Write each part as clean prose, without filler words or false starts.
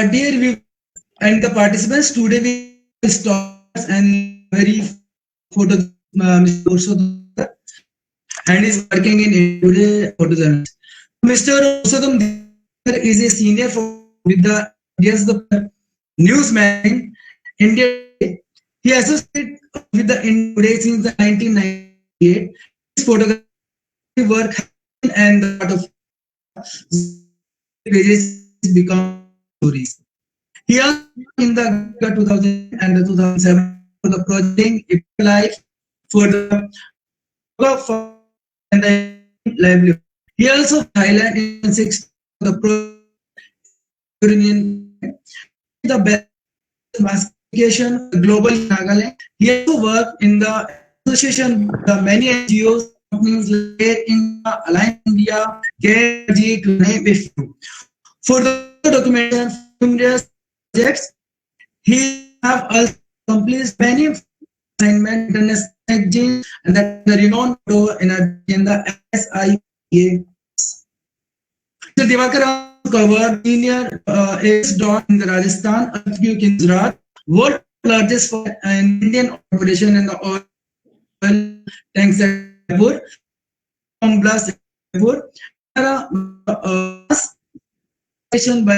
dear view and the participants, today we start and very photo Mr. Purushottam and is working in today photojournalist. Mr. Purushottam is a senior with the the news magazine India. He associated with the India Today since the 1998. His photography work and the part of pages become stories. He also in the 2000 and the 2007 for the project Life for the and the livelihood. He also highlighted in 6 the Union the best massification global Nagaland. He also worked in the association the many NGOs companies like India, Alliance India, KG to name a few. For the documentation numerous projects, he have also completed many assignment international and that the renowned in the SIA. So Divakar covered senior is dot in the Rajasthan, earthquake in Gujarat, world largest for an Indian operation in the oil tanks at Jaipur, bomb blast at Jaipur, by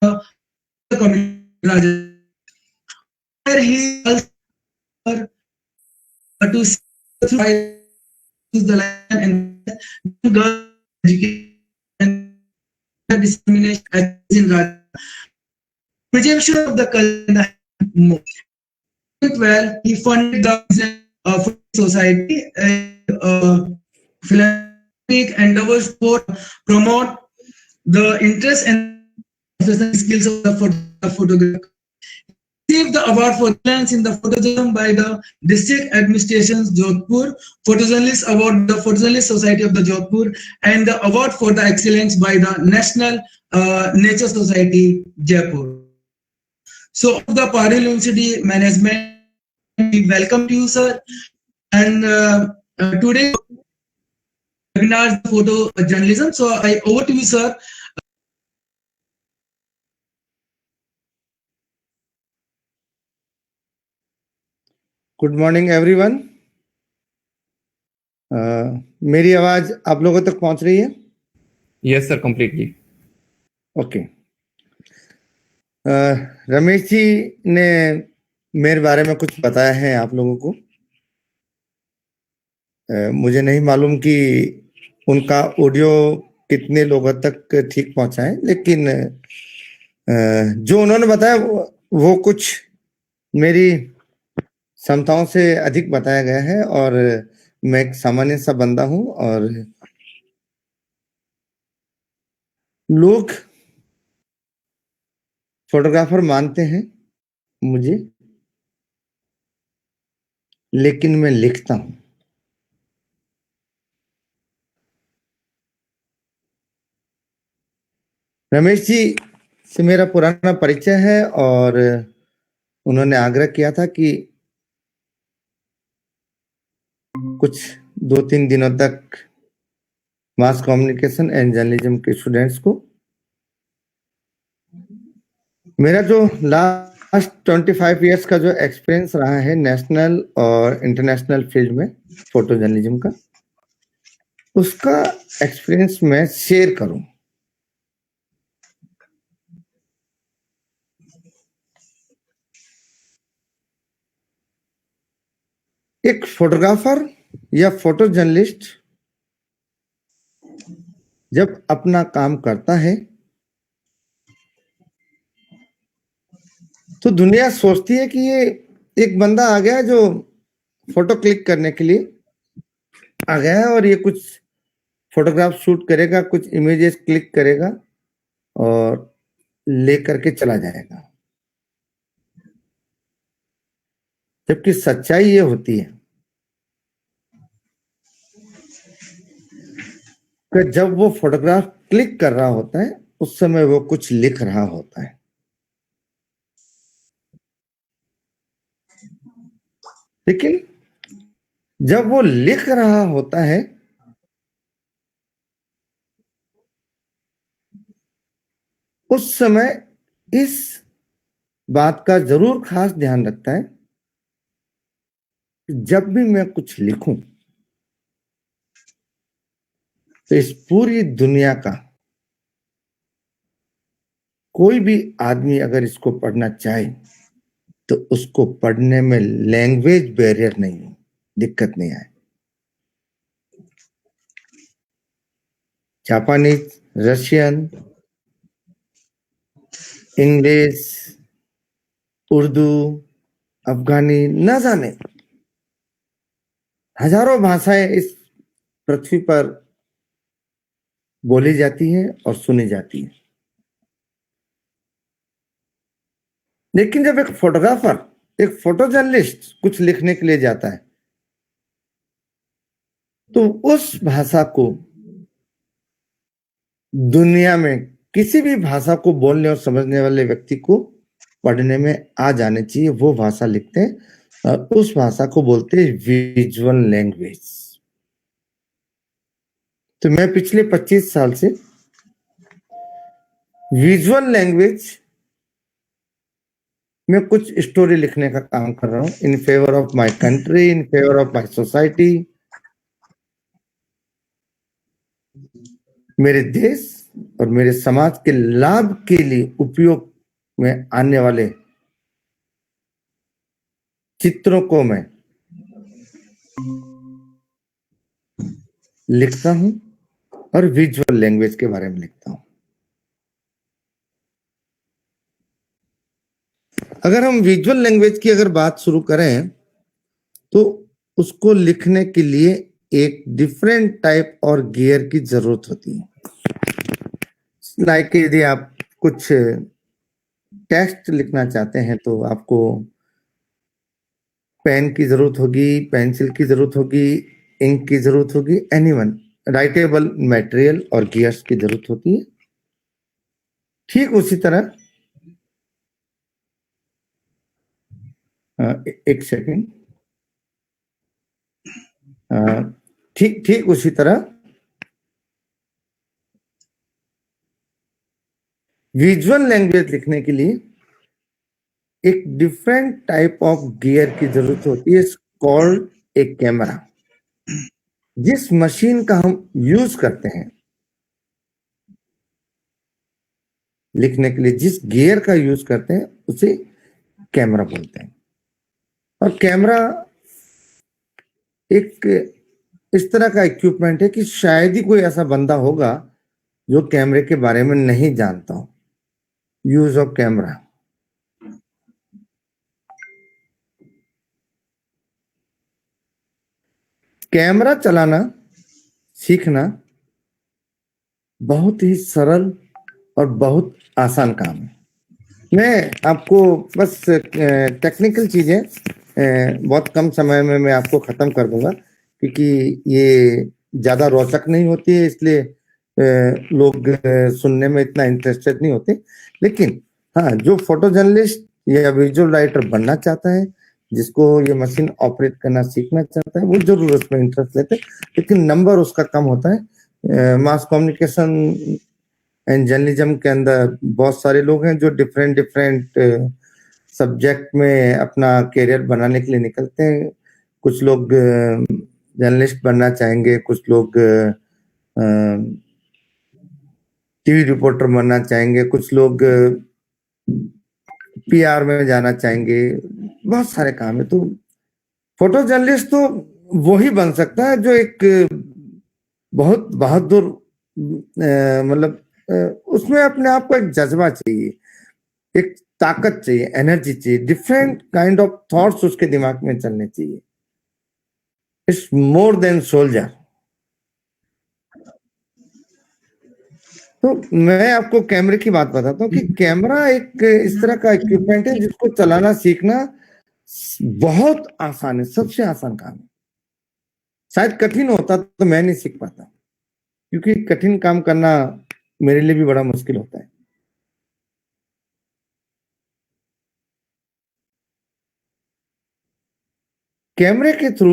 the community Rajasthan. Where he also to the land and girl education and discrimination in Rajasthan. Preservation of the culture more. Well, he funded the society philanthropic endeavors for promote the interest and skills of the photographer. Received the award for excellence in the photojournalism by the district administrations Jodhpur, photojournalist award the photojournalist society of the Jodhpur, and the award for the excellence by the national nature society Jaipur. So the Parel University management, we welcome you, sir. And today webinar photo journalism. So I over to you, sir. Good morning everyone. मेरी आवाज आप लोगों तक पहुंच रही है? Yes sir, completely. Okay. Ramesh ji ने मेरे बारे में कुछ बताया है आप लोगों को। मुझे नहीं मालूम कि उनका ऑडियो कितने लोगों तक ठीक पहुंचा है, लेकिन जो उन्होंने बताया वो कुछ मेरी क्षमताओं से अधिक बताया गया है और मैं एक सामान्य सा बंदा हूं और लोग फोटोग्राफर मानते हैं मुझे, लेकिन मैं लिखता हूं। रमेश जी से मेरा पुराना परिचय है और उन्होंने आग्रह किया था कि कुछ 2-3 दिनों तक मास कम्युनिकेशन एंड जर्नलिज्म के स्टूडेंट्स को मेरा जो लास्ट 25 इयर्स का जो एक्सपीरियंस रहा है नेशनल और इंटरनेशनल फील्ड में फोटो जर्नलिज्म का, उसका एक्सपीरियंस मैं शेयर करूं। एक फोटोग्राफर या फोटो जर्नलिस्ट जब अपना काम करता है तो दुनिया सोचती है कि ये एक बंदा आ गया जो फोटो क्लिक करने के लिए आ गया है और ये कुछ फोटोग्राफ शूट करेगा, कुछ इमेजेस क्लिक करेगा और लेकर के चला जाएगा। जबकि सच्चाई ये होती है कि जब वो फोटोग्राफ क्लिक कर रहा होता है उस समय वो कुछ लिख रहा होता है। लेकिन जब वो लिख रहा होता है उस समय इस बात का जरूर खास ध्यान रखता है कि जब भी मैं कुछ लिखूं तो इस पूरी दुनिया का कोई भी आदमी अगर इसको पढ़ना चाहे तो उसको पढ़ने में लैंग्वेज बैरियर नहीं हो, दिक्कत नहीं आए। जापानीज, रशियन, इंग्लिश, उर्दू, अफगानी, न जाने हजारों भाषाएं इस पृथ्वी पर बोली जाती हैं और सुनी जाती हैं। लेकिन जब एक फोटोग्राफर, एक फोटो जर्नलिस्ट कुछ लिखने के लिए जाता है तो उस भाषा को दुनिया में किसी भी भाषा को बोलने और समझने वाले व्यक्ति को पढ़ने में आ जाने चाहिए, वो भाषा लिखते हैं और उस भाषा को बोलते हैं विजुअल लैंग्वेज। तो मैं पिछले 25 साल से विजुअल लैंग्वेज में कुछ स्टोरी लिखने का काम कर रहा हूं, इन favour of my country, in favour of my society, मेरे देश और मेरे समाज के लाभ के लिए उपयोग में आने वाले चित्रों को मैं लिखता हूं और विजुअल लैंग्वेज के बारे में लिखता हूं। अगर हम विजुअल लैंग्वेज की अगर बात शुरू करें तो उसको लिखने के लिए एक डिफरेंट टाइप और गियर की जरूरत होती है। लाइक यदि आप कुछ टेक्स्ट लिखना चाहते हैं तो आपको पेन की जरूरत होगी, पेंसिल की जरूरत होगी, इंक की जरूरत होगी, एनीवन राइटेबल मटेरियल और गियर्स की जरूरत होती है। ठीक उसी तरह एक सेकंड, ठीक ठीक उसी तरह विजुअल लैंग्वेज लिखने के लिए एक डिफरेंट टाइप ऑफ गियर की जरूरत होती है, कॉल्ड ए कैमरा। जिस मशीन का हम यूज करते हैं लिखने के लिए, जिस गियर का यूज करते हैं उसे कैमरा बोलते हैं। और कैमरा एक इस तरह का इक्विपमेंट है कि शायद ही कोई ऐसा बंदा होगा जो कैमरे के बारे में नहीं जानता हो। यूज ऑफ कैमरा, कैमरा चलाना सीखना बहुत ही सरल और बहुत आसान काम है। मैं आपको बस टेक्निकल चीजें बहुत कम समय में मैं आपको खत्म कर दूंगा, क्योंकि ये ज्यादा रोचक नहीं होती है, इसलिए लोग सुनने में इतना इंटरेस्टेड नहीं होते। लेकिन हाँ, जो फोटो जर्नलिस्ट या विजुअल राइटर बनना चाहता है, जिसको ये मशीन ऑपरेट करना सीखना चाहता है, वो जरूर उसमें इंटरेस्ट लेते हैं, लेकिन नंबर उसका कम होता है। मास कम्युनिकेशन एंड जर्नलिज्म के अंदर बहुत सारे लोग हैं जो डिफरेंट डिफरेंट सब्जेक्ट में अपना करियर बनाने के लिए निकलते हैं। कुछ लोग जर्नलिस्ट बनना चाहेंगे, कुछ लोग टीवी रिपोर्टर बनना चाहेंगे, कुछ लोग पीआर में जाना चाहेंगे, बहुत सारे काम है। तो फोटो जर्नलिस्ट तो वही बन सकता है जो एक बहुत बहादुर मतलब उसमें अपने आप को एक जज्बा चाहिए, एक ताकत चाहिए, एनर्जी चाहिए, डिफरेंट काइंड ऑफ थॉट्स उसके दिमाग में चलने चाहिए। It's more than soldier. तो मैं आपको कैमरे की बात बताता हूँ कि कैमरा एक इस तरह का इक्विपमेंट है जिसको चलाना सीखना बहुत आसान है, सबसे आसान काम है। शायद कठिन होता तो मैं नहीं सीख पाता, क्योंकि कठिन काम करना मेरे लिए भी बड़ा मुश्किल होता है। कैमरे के थ्रू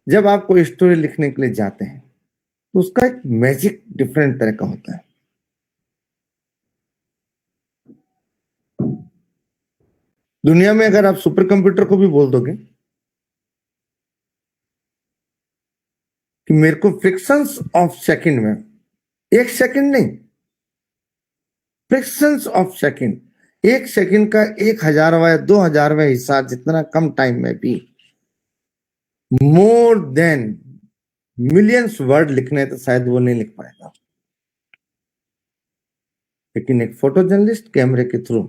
जब आप कोई स्टोरी लिखने के लिए जाते हैं तो उसका एक मैजिक डिफरेंट तरह का होता है। दुनिया में अगर आप सुपर कंप्यूटर को भी बोल दोगे कि मेरे को फ्रिक्शंस ऑफ सेकंड में, 1 सेकंड नहीं, फ्रिक्शंस ऑफ सेकंड, 1 सेकंड का 1000वां या 2000वां हिस्सा जितना कम टाइम में भी मोर देन मिलियंस वर्ड लिखने हैं तो शायद वो नहीं लिख पाएगा, लेकिन एक फोटो जर्नलिस्ट कैमरे के through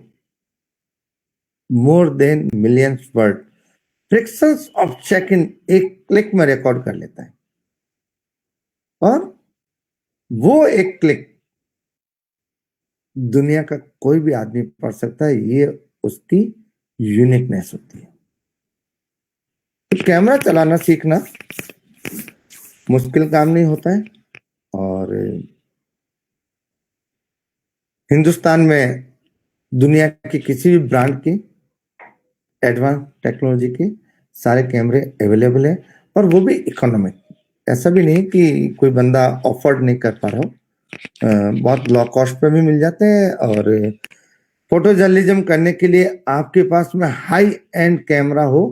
more than millions word frictions of second एक क्लिक में रिकॉर्ड कर लेता है, और वो एक क्लिक दुनिया का कोई भी आदमी पढ़ सकता है। ये उसकी यूनिकनेस होती है। तो कैमरा चलाना सीखना मुश्किल काम नहीं होता है, और हिंदुस्तान में दुनिया की किसी भी ब्रांड की एडवांस टेक्नोलॉजी के सारे कैमरे अवेलेबल है, और वो भी इकोनॉमिक। ऐसा भी नहीं कि कोई बंदा अफोर्ड नहीं कर पा रहा हो, बहुत लो कॉस्ट पे भी मिल जाते हैं। और फोटो जर्नलिज्म करने के लिए आपके पास में हाई एंड कैमरा हो,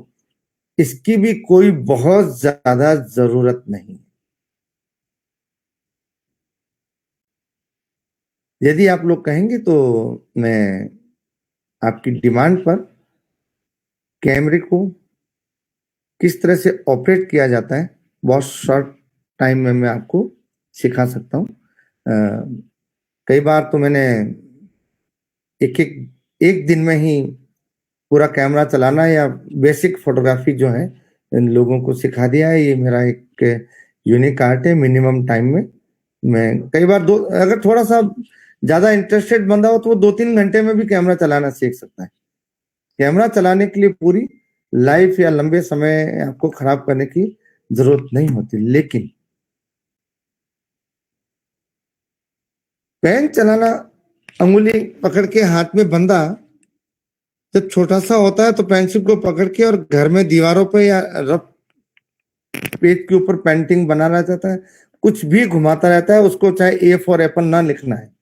इसकी भी कोई बहुत ज्यादा जरूरत नहीं। यदि आप लोग कहेंगे तो मैं आपकी डिमांड पर कैमरे को किस तरह से ऑपरेट किया जाता है बहुत शॉर्ट टाइम में मैं आपको सिखा सकता हूँ। कई बार तो मैंने एक दिन में ही पूरा कैमरा चलाना या बेसिक फोटोग्राफी जो है इन लोगों को सिखा दिया है। ये मेरा एक यूनिक आर्ट है। मिनिमम टाइम में मैं कई बार अगर थोड़ा सा ज्यादा इंटरेस्टेड बंदा हो तो वो 2-3 घंटे में भी कैमरा चलाना सीख सकता है। कैमरा चलाने के लिए पूरी लाइफ या लंबे समय आपको खराब करने की जरूरत नहीं होती, लेकिन पेन चलाना, अंगुली पकड़ के हाथ में बंदा जब छोटा सा होता है तो पेंसिल को पकड़ के और घर में दीवारों पे या रफ पेज के ऊपर पेंटिंग बना रहा जाता है, कुछ भी घुमाता रहता है, उसको चाहे ए फॉर एप्पल ना लिखना है।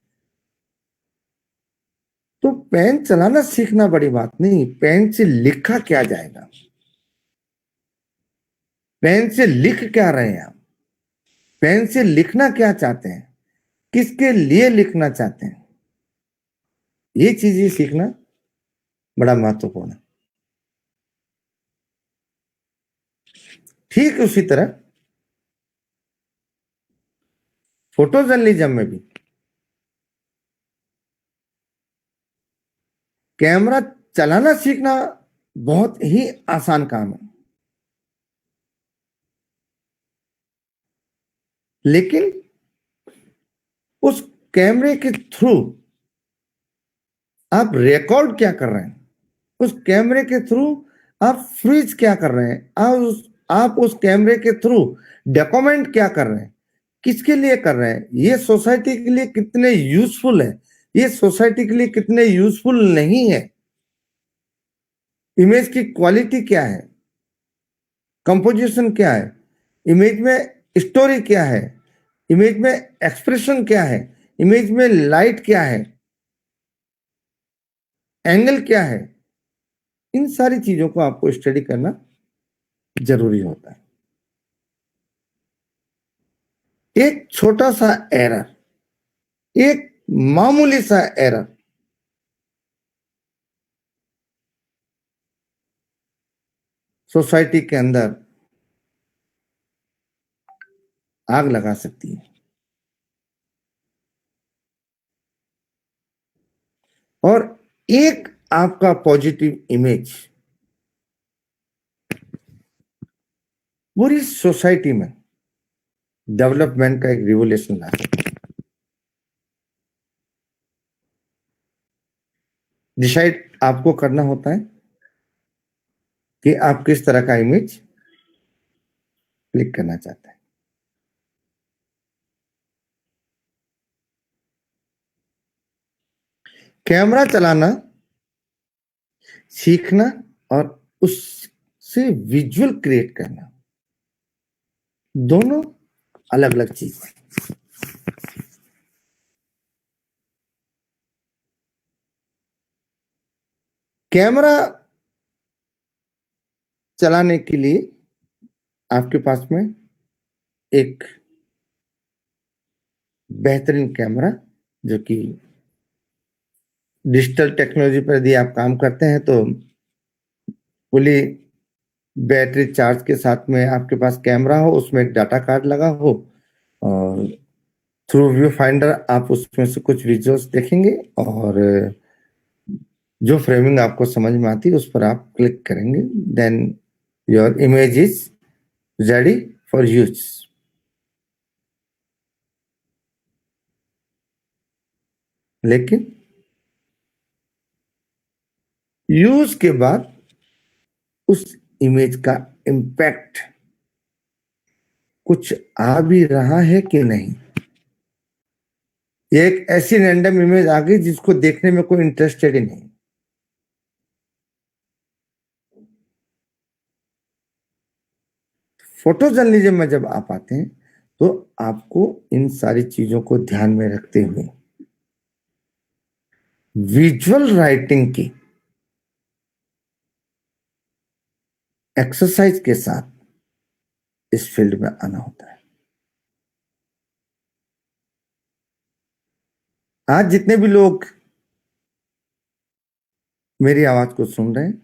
तो पेन चलाना सीखना बड़ी बात नहीं, पेन से लिखा क्या जाएगा, पेन से लिख क्या रहे हैं आप, पेन से लिखना क्या चाहते हैं, किसके लिए लिखना चाहते हैं, ये चीजें सीखना बड़ा महत्वपूर्ण है। ठीक उसी तरह फोटो जर्नलिज्म में भी कैमरा चलाना सीखना बहुत ही आसान काम है, लेकिन उस कैमरे के थ्रू आप रिकॉर्ड क्या कर रहे हैं, उस कैमरे के थ्रू आप फ्रीज क्या कर रहे हैं, आप उस कैमरे के थ्रू डॉक्यूमेंट क्या कर रहे हैं, किसके लिए कर रहे हैं, ये सोसाइटी के लिए कितने यूजफुल है, ये सोसाइटी के लिए कितने यूजफुल नहीं है, इमेज की क्वालिटी क्या है, कंपोजिशन क्या है, इमेज में स्टोरी क्या है, इमेज में एक्सप्रेशन क्या है, इमेज में लाइट क्या है, एंगल क्या है, इन सारी चीजों को आपको स्टडी करना जरूरी होता है। एक छोटा सा एरर, एक मामूली सा एरर सोसाइटी के अंदर आग लगा सकती है। और एक आपका पॉजिटिव इमेज पूरी सोसाइटी में डेवलपमेंट का एक रिवोल्यूशन ला सकता है। डिसाइड आपको करना होता है कि आप किस तरह का इमेज क्लिक करना चाहते हैं। कैमरा चलाना सीखना और उससे विजुअल क्रिएट करना दोनों अलग अलग चीज है। कैमरा चलाने के लिए आपके पास में एक बेहतरीन कैमरा, जो कि डिजिटल टेक्नोलॉजी पर यदि आप काम करते हैं तो फुली बैटरी चार्ज के साथ में आपके पास कैमरा हो, उसमें एक डाटा कार्ड लगा हो, और थ्रू व्यू फाइंडर आप उसमें से कुछ विजुअल्स देखेंगे, और जो फ्रेमिंग आपको समझ में आती है उस पर आप क्लिक करेंगे, then your image is ready for use. लेकिन यूज के बाद उस इमेज का इम्पैक्ट कुछ आ भी रहा है कि नहीं। ये एक ऐसी रैंडम इमेज आ गई जिसको देखने में कोई इंटरेस्टेड ही नहीं। फोटो जर्नलिज्म में जब आप आते हैं तो आपको इन सारी चीजों को ध्यान में रखते हुए विजुअल राइटिंग की एक्सरसाइज के साथ इस फील्ड में आना होता है। आज जितने भी लोग मेरी आवाज को सुन रहे हैं,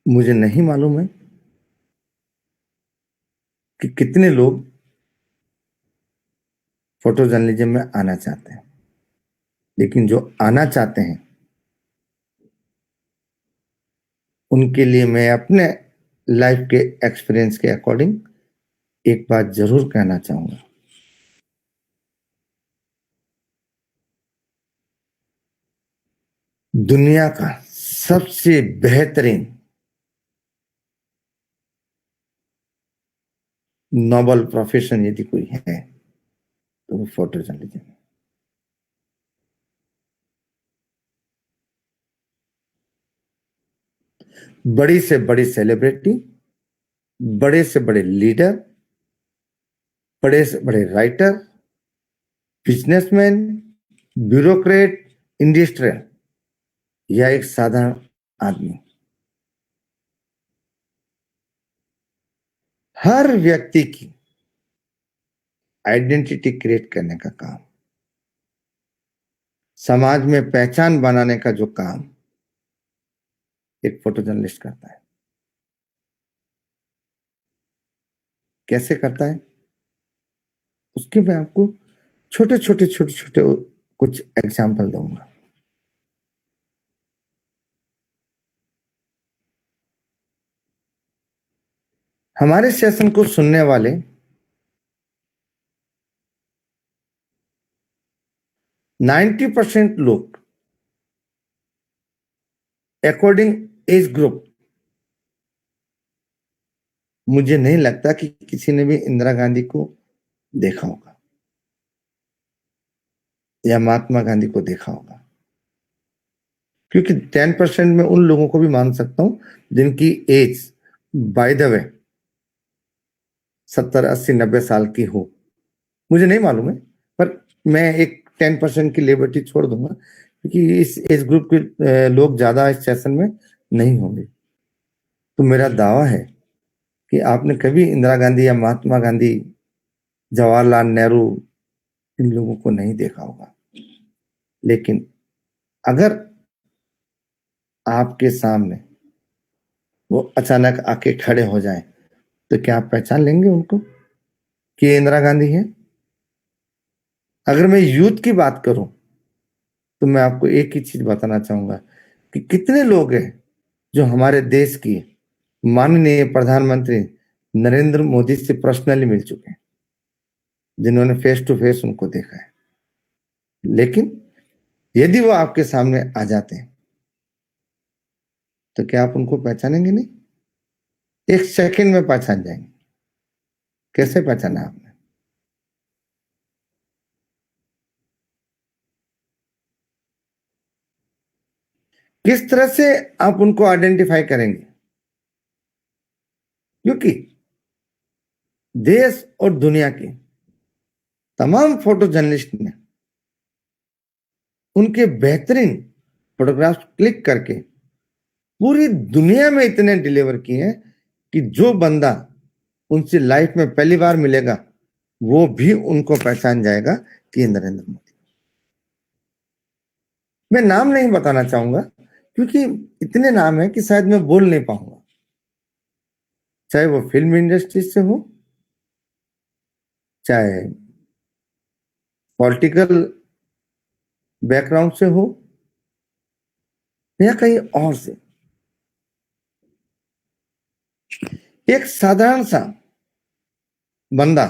मुझे नहीं मालूम है कि कितने लोग फोटो जर्नलिज्म में आना चाहते हैं, लेकिन जो आना चाहते हैं उनके लिए मैं अपने लाइफ के एक्सपीरियंस के अकॉर्डिंग एक बात जरूर कहना चाहूंगा। दुनिया का सबसे बेहतरीन नोबल प्रोफेशन यदि कोई है तो वो फोटो जर्नलिज्म है। बड़ी से बड़ी सेलिब्रिटी, बड़े से बड़े लीडर, बड़े से बड़े राइटर, बिजनेसमैन, ब्यूरोक्रेट, इंडस्ट्रियल या एक साधारण आदमी, हर व्यक्ति की आइडेंटिटी क्रिएट करने का काम, समाज में पहचान बनाने का जो काम एक फोटो जर्नलिस्ट करता है। कैसे करता है उसके मैं आपको छोटे छोटे कुछ एग्जाम्पल दूंगा। हमारे सेशन को सुनने वाले 90% लोग अकॉर्डिंग एज ग्रुप, मुझे नहीं लगता कि किसी ने भी इंदिरा गांधी को देखा होगा या महात्मा गांधी को देखा होगा, क्योंकि 10% में उन लोगों को भी मान सकता हूं जिनकी एज बाय द वे 70, 80, 90 साल की हो। मुझे नहीं मालूम है, पर मैं एक 10% की लिबर्टी छोड़ दूंगा, क्योंकि इस एज ग्रुप के लोग ज्यादा इस सेशन में नहीं होंगे। तो मेरा दावा है कि आपने कभी इंदिरा गांधी या महात्मा गांधी, जवाहरलाल नेहरू, इन लोगों को नहीं देखा होगा। लेकिन अगर आपके सामने वो अचानक आके खड़े हो जाएं, तो क्या आप पहचान लेंगे उनको कि ये इंदिरा गांधी है? अगर मैं यूथ की बात करूं तो मैं आपको एक ही चीज बताना चाहूंगा कि कितने लोग हैं जो हमारे देश की माननीय प्रधानमंत्री नरेंद्र मोदी से पर्सनली मिल चुके हैं, जिन्होंने फेस टू फेस उनको देखा है। लेकिन यदि वो आपके सामने आ जाते हैं तो क्या आप उनको पहचानेंगे? नहीं, एक सेकंड में पहचान जाएंगे। कैसे पहचाना आपने? किस तरह से आप उनको आइडेंटिफाई करेंगे? क्योंकि देश और दुनिया के तमाम फोटो जर्नलिस्ट ने उनके बेहतरीन फोटोग्राफ्स क्लिक करके पूरी दुनिया में इतने डिलीवर किए हैं कि जो बंदा उनसे लाइफ में पहली बार मिलेगा वो भी उनको पहचान जाएगा कि ये नरेंद्र मोदी। मैं नाम नहीं बताना चाहूंगा क्योंकि इतने नाम है कि शायद मैं बोल नहीं पाऊंगा, चाहे वो फिल्म इंडस्ट्री से हो, चाहे पॉलिटिकल बैकग्राउंड से हो या कहीं और से। एक साधारण सा बंदा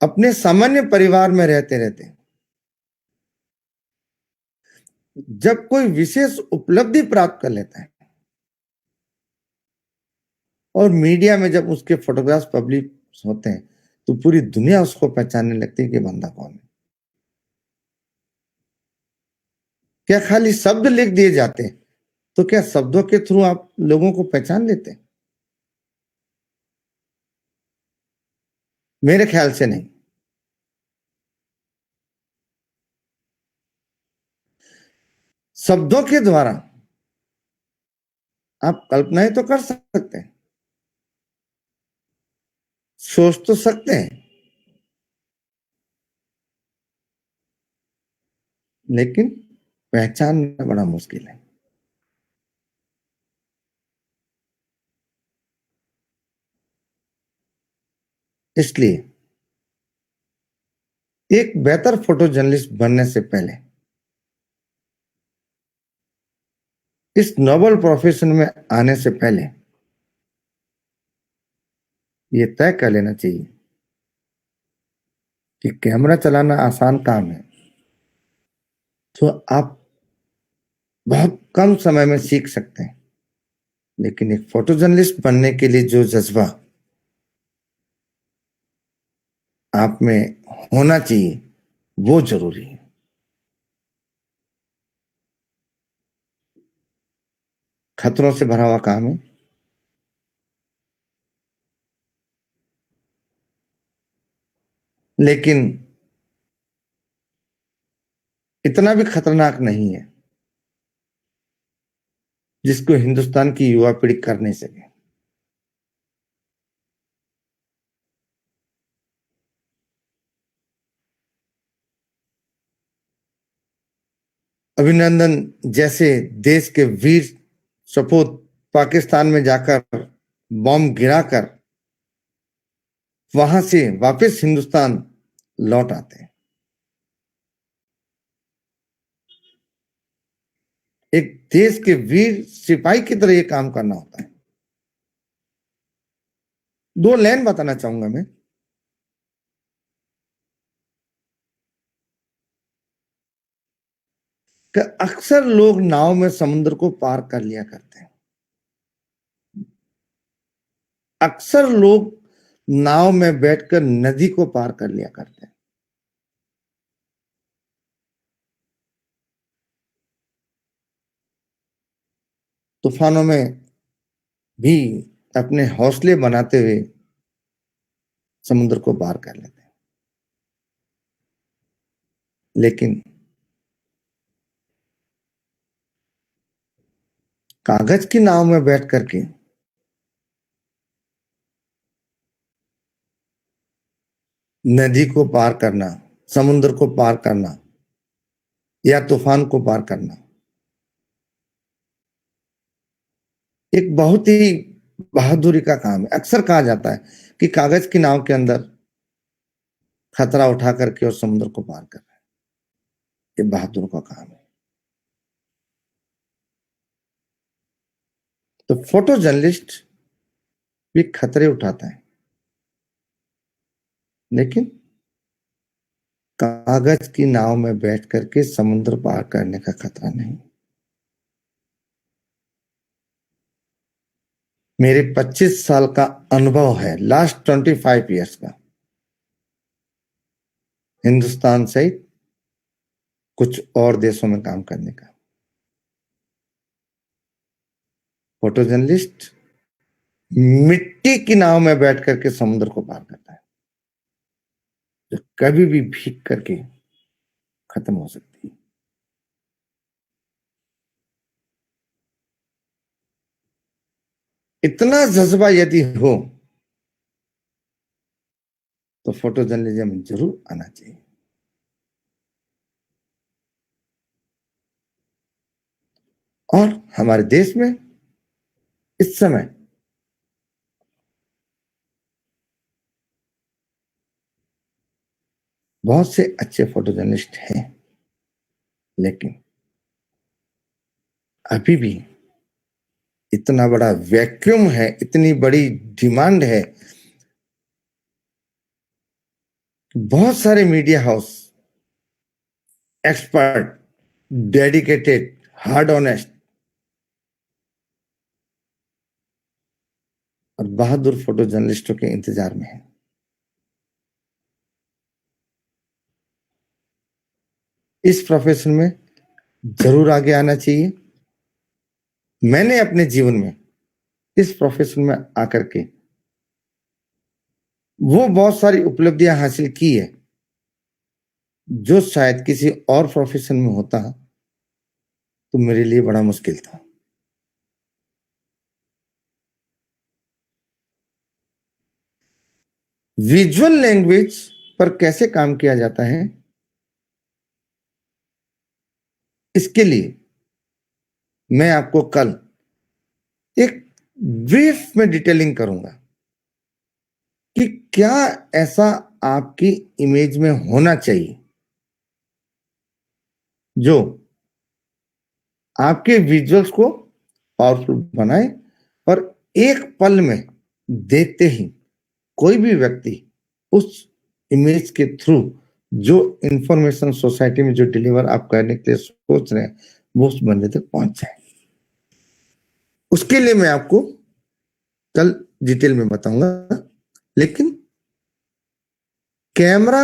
अपने सामान्य परिवार में रहते रहते जब कोई विशेष उपलब्धि प्राप्त कर लेता है और मीडिया में जब उसके फोटोग्राफ्स पब्लिश होते हैं तो पूरी दुनिया उसको पहचानने लगती है कि बंदा कौन है। क्या खाली शब्द लिख दिए जाते हैं तो क्या शब्दों के थ्रू आप लोगों को पहचान लेते हैं? मेरे ख्याल से नहीं। शब्दों के द्वारा आप कल्पनाएं तो कर सकते हैं, सोच तो सकते हैं, लेकिन पहचानना बड़ा मुश्किल है। इसलिए एक बेहतर फोटो जर्नलिस्ट बनने से पहले इस नोबल प्रोफेशन में आने से पहले ये तय कर लेना चाहिए कि कैमरा चलाना आसान काम है तो आप बहुत कम समय में सीख सकते हैं, लेकिन एक फोटो जर्नलिस्ट बनने के लिए जो जज्बा आप में होना चाहिए वो जरूरी है। खतरों से भरा हुआ काम है, लेकिन इतना भी खतरनाक नहीं है जिसको हिंदुस्तान की युवा पीढ़ी कर नहीं सके। अभिनंदन जैसे देश के वीर सपूत पाकिस्तान में जाकर बॉम्ब गिराकर वहां से वापस हिंदुस्तान लौट आते हैं। एक देश के वीर सिपाही की तरह ये काम करना होता है। दो लाइन बताना चाहूंगा मैं। कि अक्सर लोग नाव में समुद्र को पार कर लिया करते हैं। अक्सर लोग नाव में बैठकर नदी को पार कर लिया करते हैं। तूफानों में भी अपने हौसले बनाते हुए समुद्र को पार कर लेते हैं, लेकिन कागज की नाव में बैठ करके नदी को पार करना, समुद्र को पार करना या तूफान को पार करना एक बहुत ही बहादुरी का काम है। अक्सर कहा जाता है कि कागज की नाव के अंदर खतरा उठा करके और समुद्र को पार करना ये बहादुर का काम है। तो फोटो जर्नलिस्ट भी खतरे उठाता है, लेकिन कागज की नाव में बैठ करके समुद्र पार करने का खतरा नहीं। मेरे 25 साल का अनुभव है, लास्ट 25 इयर्स का, हिंदुस्तान सहित कुछ और देशों में काम करने का। फोटो जर्नलिस्ट मिट्टी की नाव में बैठ करके समुद्र को पार करता है जो कभी भी भीग करके खत्म हो सकती है। इतना जज्बा यदि हो तो फोटो जर्नलिज्म जरूर आना चाहिए। और हमारे देश में इस समय बहुत से अच्छे फोटो जर्नलिस्ट हैं, लेकिन अभी भी इतना बड़ा वैक्यूम है, इतनी बड़ी डिमांड है। बहुत सारे media house expert, dedicated, hard honest और बहादुर फोटो जर्नलिस्टों के इंतजार में है। इस प्रोफेशन में जरूर आगे आना चाहिए। मैंने अपने जीवन में इस प्रोफेशन में आकर के वो बहुत सारी उपलब्धियां हासिल की है जो शायद किसी और प्रोफेशन में होता तो मेरे लिए बड़ा मुश्किल था। विजुअल लैंग्वेज पर कैसे काम किया जाता है, इसके लिए मैं आपको कल एक ब्रीफ में डिटेलिंग करूंगा कि क्या ऐसा आपकी इमेज में होना चाहिए जो आपके विजुअल्स को पावरफुल बनाए और एक पल में देखते ही कोई भी व्यक्ति उस इमेज के थ्रू जो इंफॉर्मेशन सोसाइटी में जो डिलीवर आप करने के लिए सोच रहे हैं वो उस बंदे तक पहुंच जाए। उसके लिए मैं आपको कल डिटेल में बताऊंगा, लेकिन कैमरा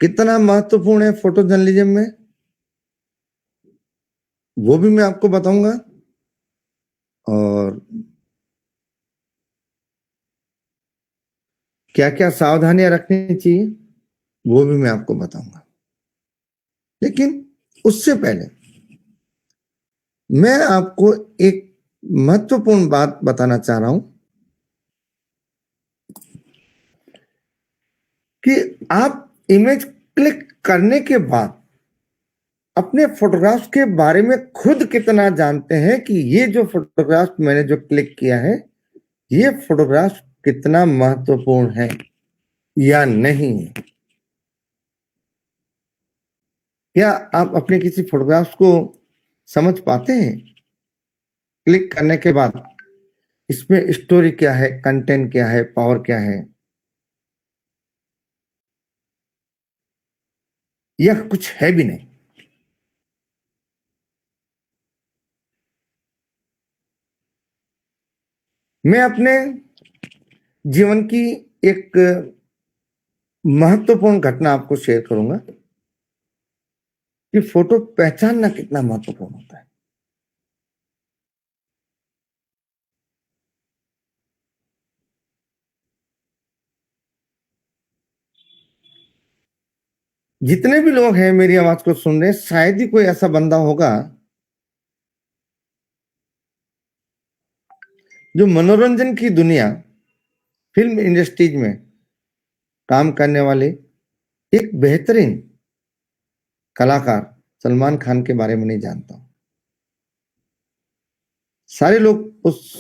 कितना महत्वपूर्ण है फोटो जर्नलिज्म में वो भी मैं आपको बताऊंगा, और क्या क्या सावधानियां रखनी चाहिए वो भी मैं आपको बताऊंगा। लेकिन उससे पहले मैं आपको एक महत्वपूर्ण बात बताना चाह रहा हूं कि आप इमेज क्लिक करने के बाद अपने फोटोग्राफ्स के बारे में खुद कितना जानते हैं कि ये जो फोटोग्राफ मैंने जो क्लिक किया है ये फोटोग्राफ कितना महत्वपूर्ण है या नहीं। क्या आप अपने किसी फोटोग्राफ्स को समझ पाते हैं क्लिक करने के बाद इसमें स्टोरी क्या है, कंटेंट क्या है, पावर क्या है, या कुछ है भी नहीं। मैं अपने जीवन की एक महत्वपूर्ण घटना आपको शेयर करूंगा कि फोटो पहचानना कितना महत्वपूर्ण होता है। जितने भी लोग हैं मेरी आवाज को सुन रहे हैं, शायद ही कोई ऐसा बंदा होगा जो मनोरंजन की दुनिया, फिल्म इंडस्ट्रीज में काम करने वाले एक बेहतरीन कलाकार सलमान खान के बारे में नहीं जानता। सारे लोग उस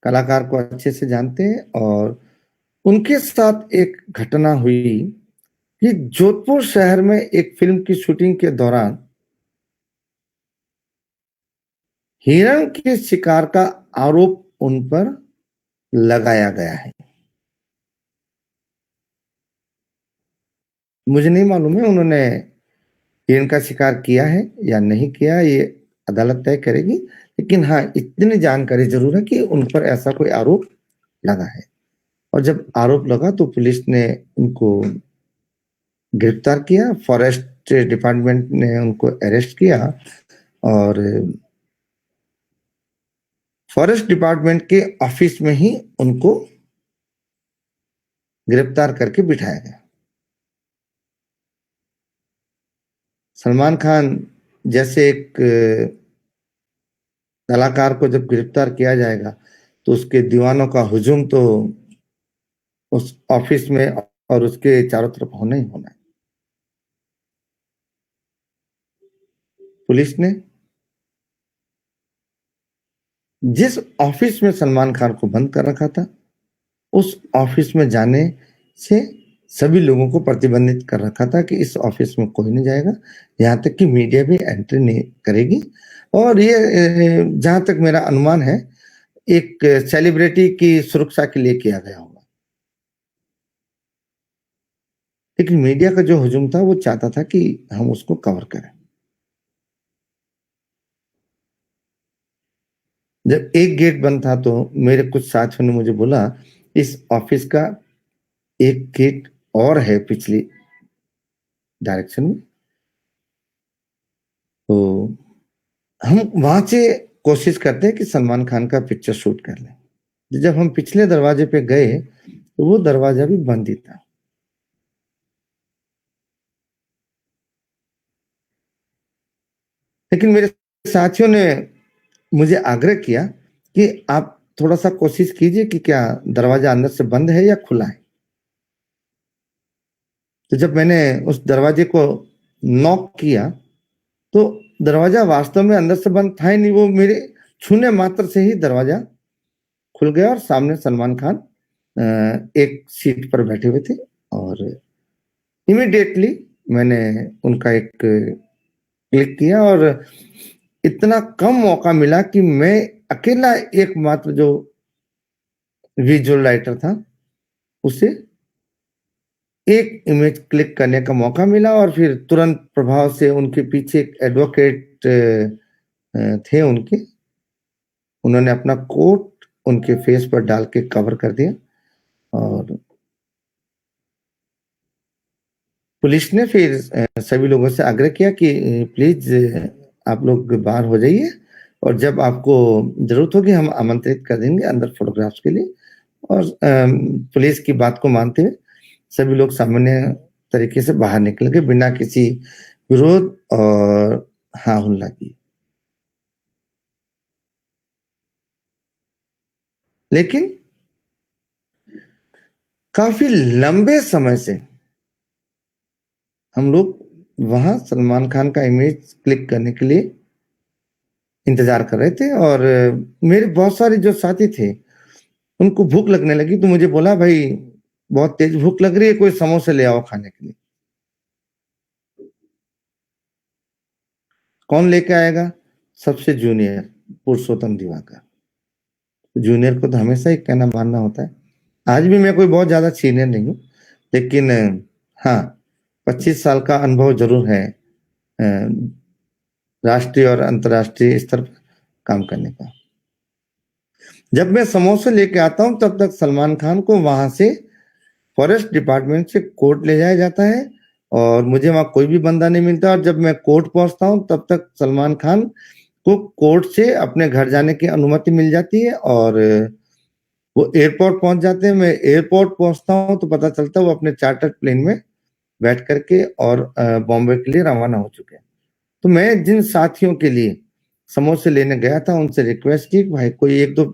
कलाकार को अच्छे से जानते हैं और उनके साथ एक घटना हुई कि जोधपुर शहर में एक फिल्म की शूटिंग के दौरान हिरण के शिकार का आरोप उन पर लगाया गया है। मुझे नहीं मालूम है उन्होंने हिरण का शिकार किया है या नहीं किया, ये अदालत तय करेगी, लेकिन हाँ इतनी जानकारी जरूर है कि उन पर ऐसा कोई आरोप लगा है। और जब आरोप लगा तो पुलिस ने उनको गिरफ्तार किया, फॉरेस्ट डिपार्टमेंट ने उनको अरेस्ट किया और फॉरेस्ट डिपार्टमेंट के ऑफिस में ही उनको गिरफ्तार करके बिठाया गया। सलमान खान जैसे एक कलाकार को जब गिरफ्तार किया जाएगा तो उसके दीवानों का हुजूम तो उस ऑफिस में और उसके चारों तरफ होना ही होना है। पुलिस ने जिस ऑफिस में सलमान खान को बंद कर रखा था उस ऑफिस में जाने से सभी लोगों को प्रतिबंधित कर रखा था कि इस ऑफिस में कोई नहीं जाएगा, यहाँ तक कि मीडिया भी एंट्री नहीं करेगी। और ये जहां तक मेरा अनुमान है एक सेलिब्रिटी की सुरक्षा के लिए किया गया होगा। लेकिन मीडिया का जो हुजूम था वो चाहता था कि हम उसको कवर करें। जब एक गेट बंद था तो मेरे कुछ साथियों ने मुझे बोला इस ऑफिस का एक गेट और है पिछली डायरेक्शन में, तो हम वहां से कोशिश करते हैं कि सलमान खान का पिक्चर शूट कर लें। जब हम पिछले दरवाजे पे गए तो वो दरवाजा भी बंद ही था। लेकिन मेरे साथियों ने मुझे आग्रह किया कि आप थोड़ा सा कोशिश कीजिए कि क्या दरवाजा अंदर से बंद है या खुला है। तो जब मैंने उस दरवाजे को नॉक किया तो दरवाजा वास्तव में अंदर से बंद था ही नहीं, वो मेरे छूने मात्र से ही दरवाजा खुल गया और सामने सलमान खान एक सीट पर बैठे हुए थे। और इमीडिएटली मैंने उनका एक क्लिक किया और इतना कम मौका मिला कि मैं अकेला एकमात्र जो विजुअल राइटर था उसे एक इमेज क्लिक करने का मौका मिला और फिर तुरंत प्रभाव से उनके पीछे एक एडवोकेट थे उनके, उन्होंने अपना कोट उनके फेस पर डाल के कवर कर दिया। और पुलिस ने फिर सभी लोगों से आग्रह किया कि प्लीज आप लोग बाहर हो जाइए और जब आपको जरूरत होगी हम आमंत्रित कर देंगे अंदर फोटोग्राफ्स के लिए। और पुलिस की बात को मानते हुए सभी लोग सामान्य तरीके से बाहर निकल गए बिना किसी विरोध और हाँ हुल्ला की। लेकिन काफी लंबे समय से हम लोग वहां सलमान खान का इमेज क्लिक करने के लिए इंतजार कर रहे थे। और मेरे बहुत सारे जो साथी थे उनको भूख लगने लगी तो मुझे बोला भाई बहुत तेज भूख लग रही है, कोई समोसे ले आओ खाने के लिए। कौन लेके आएगा? सबसे जूनियर पुरुषोत्तम दिवाकर। जूनियर को तो हमेशा ही कहना मानना होता है। आज भी मैं कोई बहुत ज्यादा सीनियर नहीं हूँ, लेकिन हाँ 25 साल का अनुभव जरूर है राष्ट्रीय और अंतर्राष्ट्रीय स्तर पर काम करने का। जब मैं समोसे लेके आता हूँ तब तक सलमान खान को वहां से फॉरेस्ट डिपार्टमेंट से कोर्ट ले जाया जाता है और मुझे वहां कोई भी बंदा नहीं मिलता। और जब मैं कोर्ट पहुंचता हूँ तब तक सलमान खान को कोर्ट से अपने घर जाने की अनुमति मिल जाती है और वो एयरपोर्ट पहुंच जाते हैं। मैं एयरपोर्ट पहुंचता हूँ तो पता चलता है वो अपने चार्टर्ड प्लेन में बैठ करके और बॉम्बे के लिए रवाना हो चुके हैं। तो मैं जिन साथियों के लिए समोसे लेने गया था उनसे रिक्वेस्ट की भाई कोई एक दो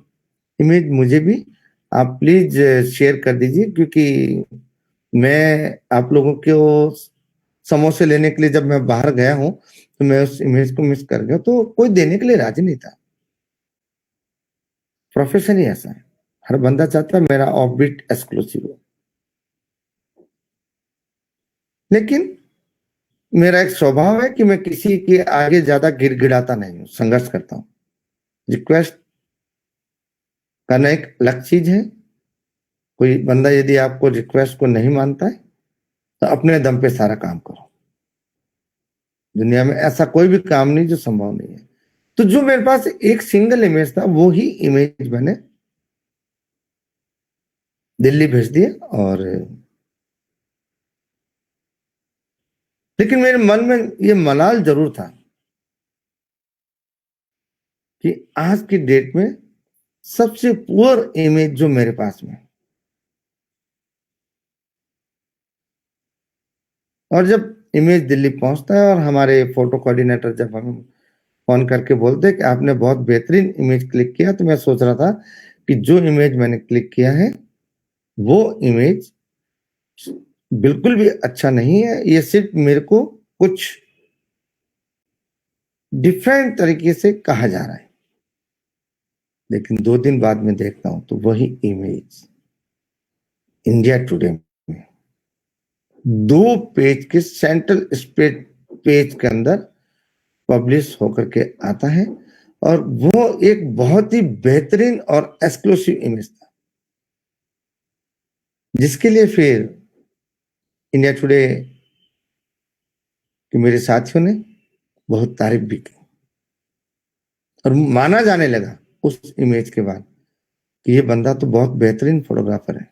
इमेज मुझे भी आप प्लीज शेयर कर दीजिए, क्योंकि मैं आप लोगों को समोसे लेने के लिए जब मैं बाहर गया हूं तो मैं उस इमेज को मिस कर गया। तो कोई देने के लिए राजी नहीं था। प्रोफेशन ही ऐसा है, हर बंदा चाहता है मेरा ऑफ बीट एक्सक्लूसिव हो। लेकिन मेरा एक स्वभाव है कि मैं किसी के आगे ज्यादा गिड़गिड़ाता नहीं हूं, संघर्ष करता हूं। रिक्वेस्ट करना एक अलग चीज है। कोई बंदा यदि आपको रिक्वेस्ट को नहीं मानता है तो अपने दम पे सारा काम करो। दुनिया में ऐसा कोई भी काम नहीं जो संभव नहीं है। तो जो मेरे पास एक सिंगल इमेज था वो ही इमेज मैंने दिल्ली भेज दिया। और लेकिन मेरे मन में ये मलाल जरूर था कि आज की डेट में सबसे पुअर इमेज जो मेरे पास में, और जब इमेज दिल्ली पहुंचता है और हमारे फोटो कोऑर्डिनेटर जब हमें फोन करके बोलते हैं कि आपने बहुत बेहतरीन इमेज क्लिक किया, तो मैं सोच रहा था कि जो इमेज मैंने क्लिक किया है वो इमेज बिल्कुल भी अच्छा नहीं है, ये सिर्फ मेरे को कुछ डिफरेंट तरीके से कहा जा रहा है। लेकिन 2 दिन बाद में देखता हूं तो वही इमेज इंडिया टुडे में 2 पेज के सेंट्रल स्प्रेड पेज के अंदर पब्लिश होकर के आता है, और वो एक बहुत ही बेहतरीन और एक्सक्लूसिव इमेज था, जिसके लिए फिर इंडिया टुडे के मेरे साथियों ने बहुत तारीफ भी की, और माना जाने लगा उस इमेज के बाद कि ये बंदा तो बहुत बेहतरीन फोटोग्राफर है।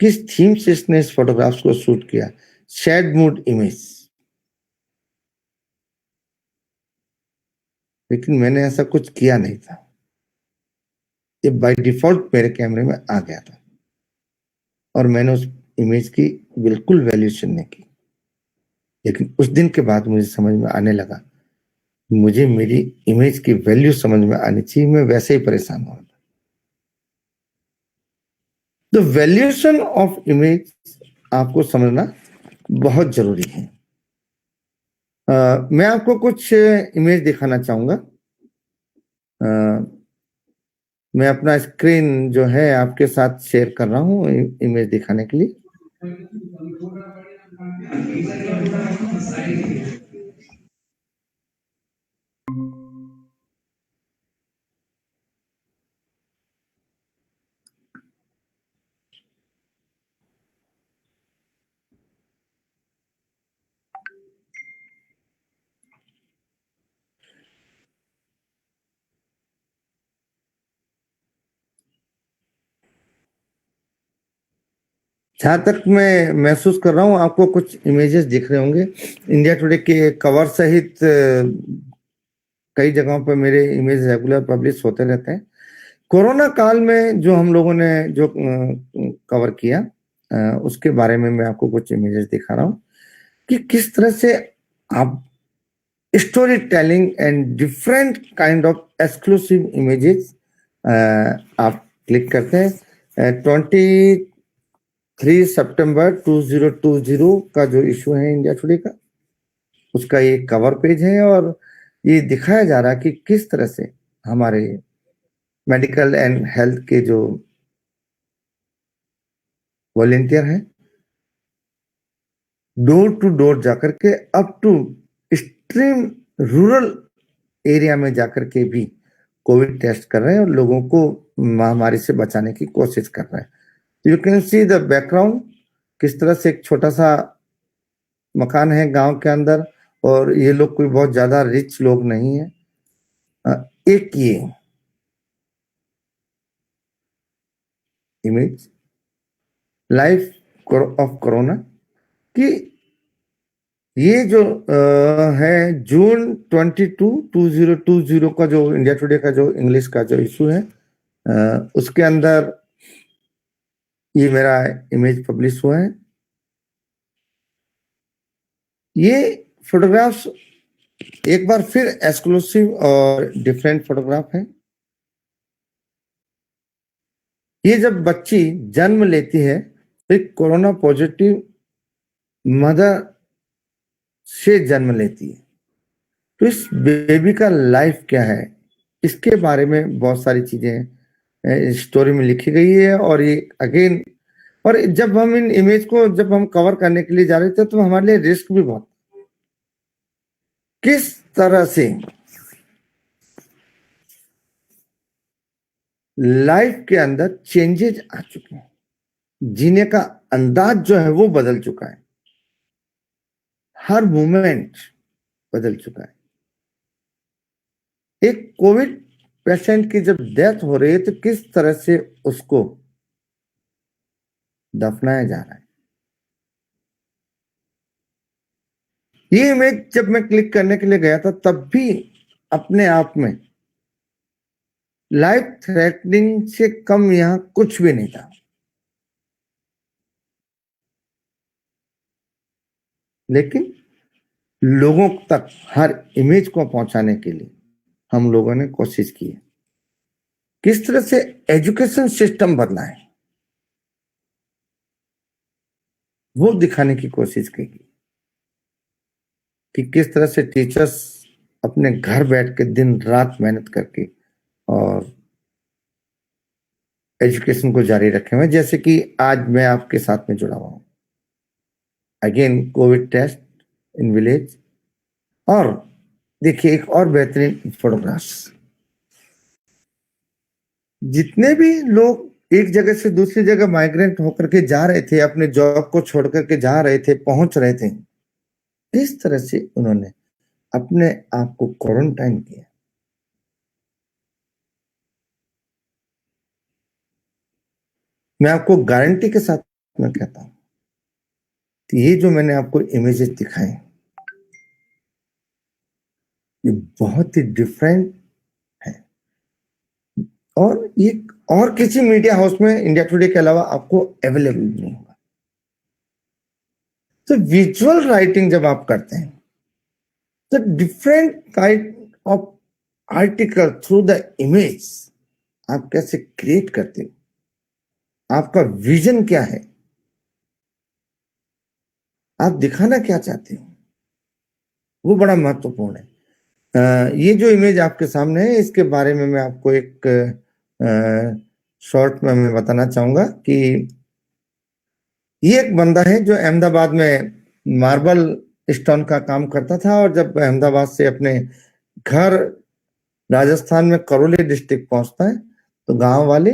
किस थीम से इसने इस फोटोग्राफ्स को शूट किया? Sad mood image. लेकिन मैंने ऐसा कुछ किया नहीं था, ये बाय डिफॉल्ट मेरे कैमरे में आ गया था, और मैंने उस इमेज की बिल्कुल वैल्यूएशन नहीं की। लेकिन उस दिन के बाद मुझे समझ में आने लगा, मुझे मेरी इमेज की वैल्यू समझ में आनी चाहिए, मैं वैसे ही परेशान हो रहा था। तो वैल्यूएशन ऑफ इमेज आपको समझना बहुत जरूरी है। मैं आपको कुछ इमेज दिखाना चाहूंगा। मैं अपना स्क्रीन जो है आपके साथ शेयर कर रहा हूं इमेज दिखाने के लिए। जहां तक मैं महसूस कर रहा हूं, आपको कुछ इमेजेस दिख रहे होंगे इंडिया टुडे के कवर सहित। कई जगहों पर मेरे इमेज रेगुलर पब्लिश होते रहते हैं। कोरोना काल में जो हम लोगों ने जो कवर किया, उसके बारे में मैं आपको कुछ इमेजेस दिखा रहा हूं कि किस तरह से आप story telling and different kind of exclusive images आप क्लिक करते हैं। 23 सितंबर 2020 का जो इशू है इंडिया टुडे का, उसका ये कवर पेज है, और ये दिखाया जा रहा है कि किस तरह से हमारे मेडिकल एंड हेल्थ के जो वॉलेंटियर हैं डोर टू डोर जाकर के up to extreme rural area में जाकर के भी कोविड टेस्ट कर रहे हैं और लोगों को महामारी से बचाने की कोशिश कर रहे हैं। You can see the background, किस तरह से एक छोटा सा मकान है गांव के अंदर, और ये लोग कोई बहुत ज्यादा रिच लोग नहीं है। एक ये इमेज लाइफ ऑफ कोरोना कि ये जो है जून 2020 का जो इंडिया टुडे का जो इंग्लिश का जो इशू है, उसके अंदर ये मेरा इमेज पब्लिश हुआ है। ये फोटोग्राफ्स एक बार फिर एक्सक्लूसिव और डिफरेंट फोटोग्राफ है। ये जब बच्ची जन्म लेती है तो एक कोरोना पॉजिटिव मदर से जन्म लेती है, तो इस बेबी का लाइफ क्या है, इसके बारे में बहुत सारी चीजें स्टोरी में लिखी गई है। और ये अगेन, और जब हम इन इमेज को जब हम कवर करने के लिए जा रहे थे तो हमारे लिए रिस्क भी बहुत, किस तरह से लाइफ के अंदर चेंजेस आ चुके हैं, जीने का अंदाज जो है वो बदल चुका है, हर मोमेंट बदल चुका है। एक कोविड पेशेंट की जब डेथ हो रही है तो किस तरह से उसको दफनाया जा रहा है। ये इमेज जब मैं क्लिक करने के लिए गया था तब भी अपने आप में लाइफ थ्रेटनिंग से कम यहां कुछ भी नहीं था। लेकिन लोगों तक हर इमेज को पहुंचाने के लिए हम लोगों ने कोशिश की है। किस तरह से एजुकेशन सिस्टम बदला है वो दिखाने की कोशिश की कि किस तरह से टीचर्स अपने घर बैठ के दिन रात मेहनत करके और एजुकेशन को जारी रखे हुए, जैसे कि आज मैं आपके साथ में जुड़ा हुआ हूं। Again covid test in village. और देखिए एक और बेहतरीन फोटोग्राफ्स, जितने भी लोग एक जगह से दूसरी जगह माइग्रेंट होकर के जा रहे थे, अपने जॉब को छोड़ करके जा रहे थे, पहुंच रहे थे, किस तरह से उन्होंने अपने आप को क्वारंटाइन किया। मैं आपको गारंटी के साथ मैं कहता हूं कि ये जो मैंने आपको इमेजेस दिखाए ये बहुत ही डिफरेंट है, और ये और किसी मीडिया हाउस में इंडिया टुडे के अलावा आपको अवेलेबल नहीं होगा। तो विजुअल राइटिंग जब आप करते हैं तो different kind of article through the image आप कैसे क्रिएट करते हो, आपका विजन क्या है, आप दिखाना क्या चाहते हो, वो बड़ा महत्वपूर्ण है। ये जो इमेज आपके सामने है इसके बारे में मैं आपको एक शॉर्ट में मैं बताना चाहूंगा कि ये एक बंदा है जो अहमदाबाद में मार्बल स्टोन का काम करता था, और जब अहमदाबाद से अपने घर राजस्थान में करौली डिस्ट्रिक्ट पहुंचता है तो गांव वाले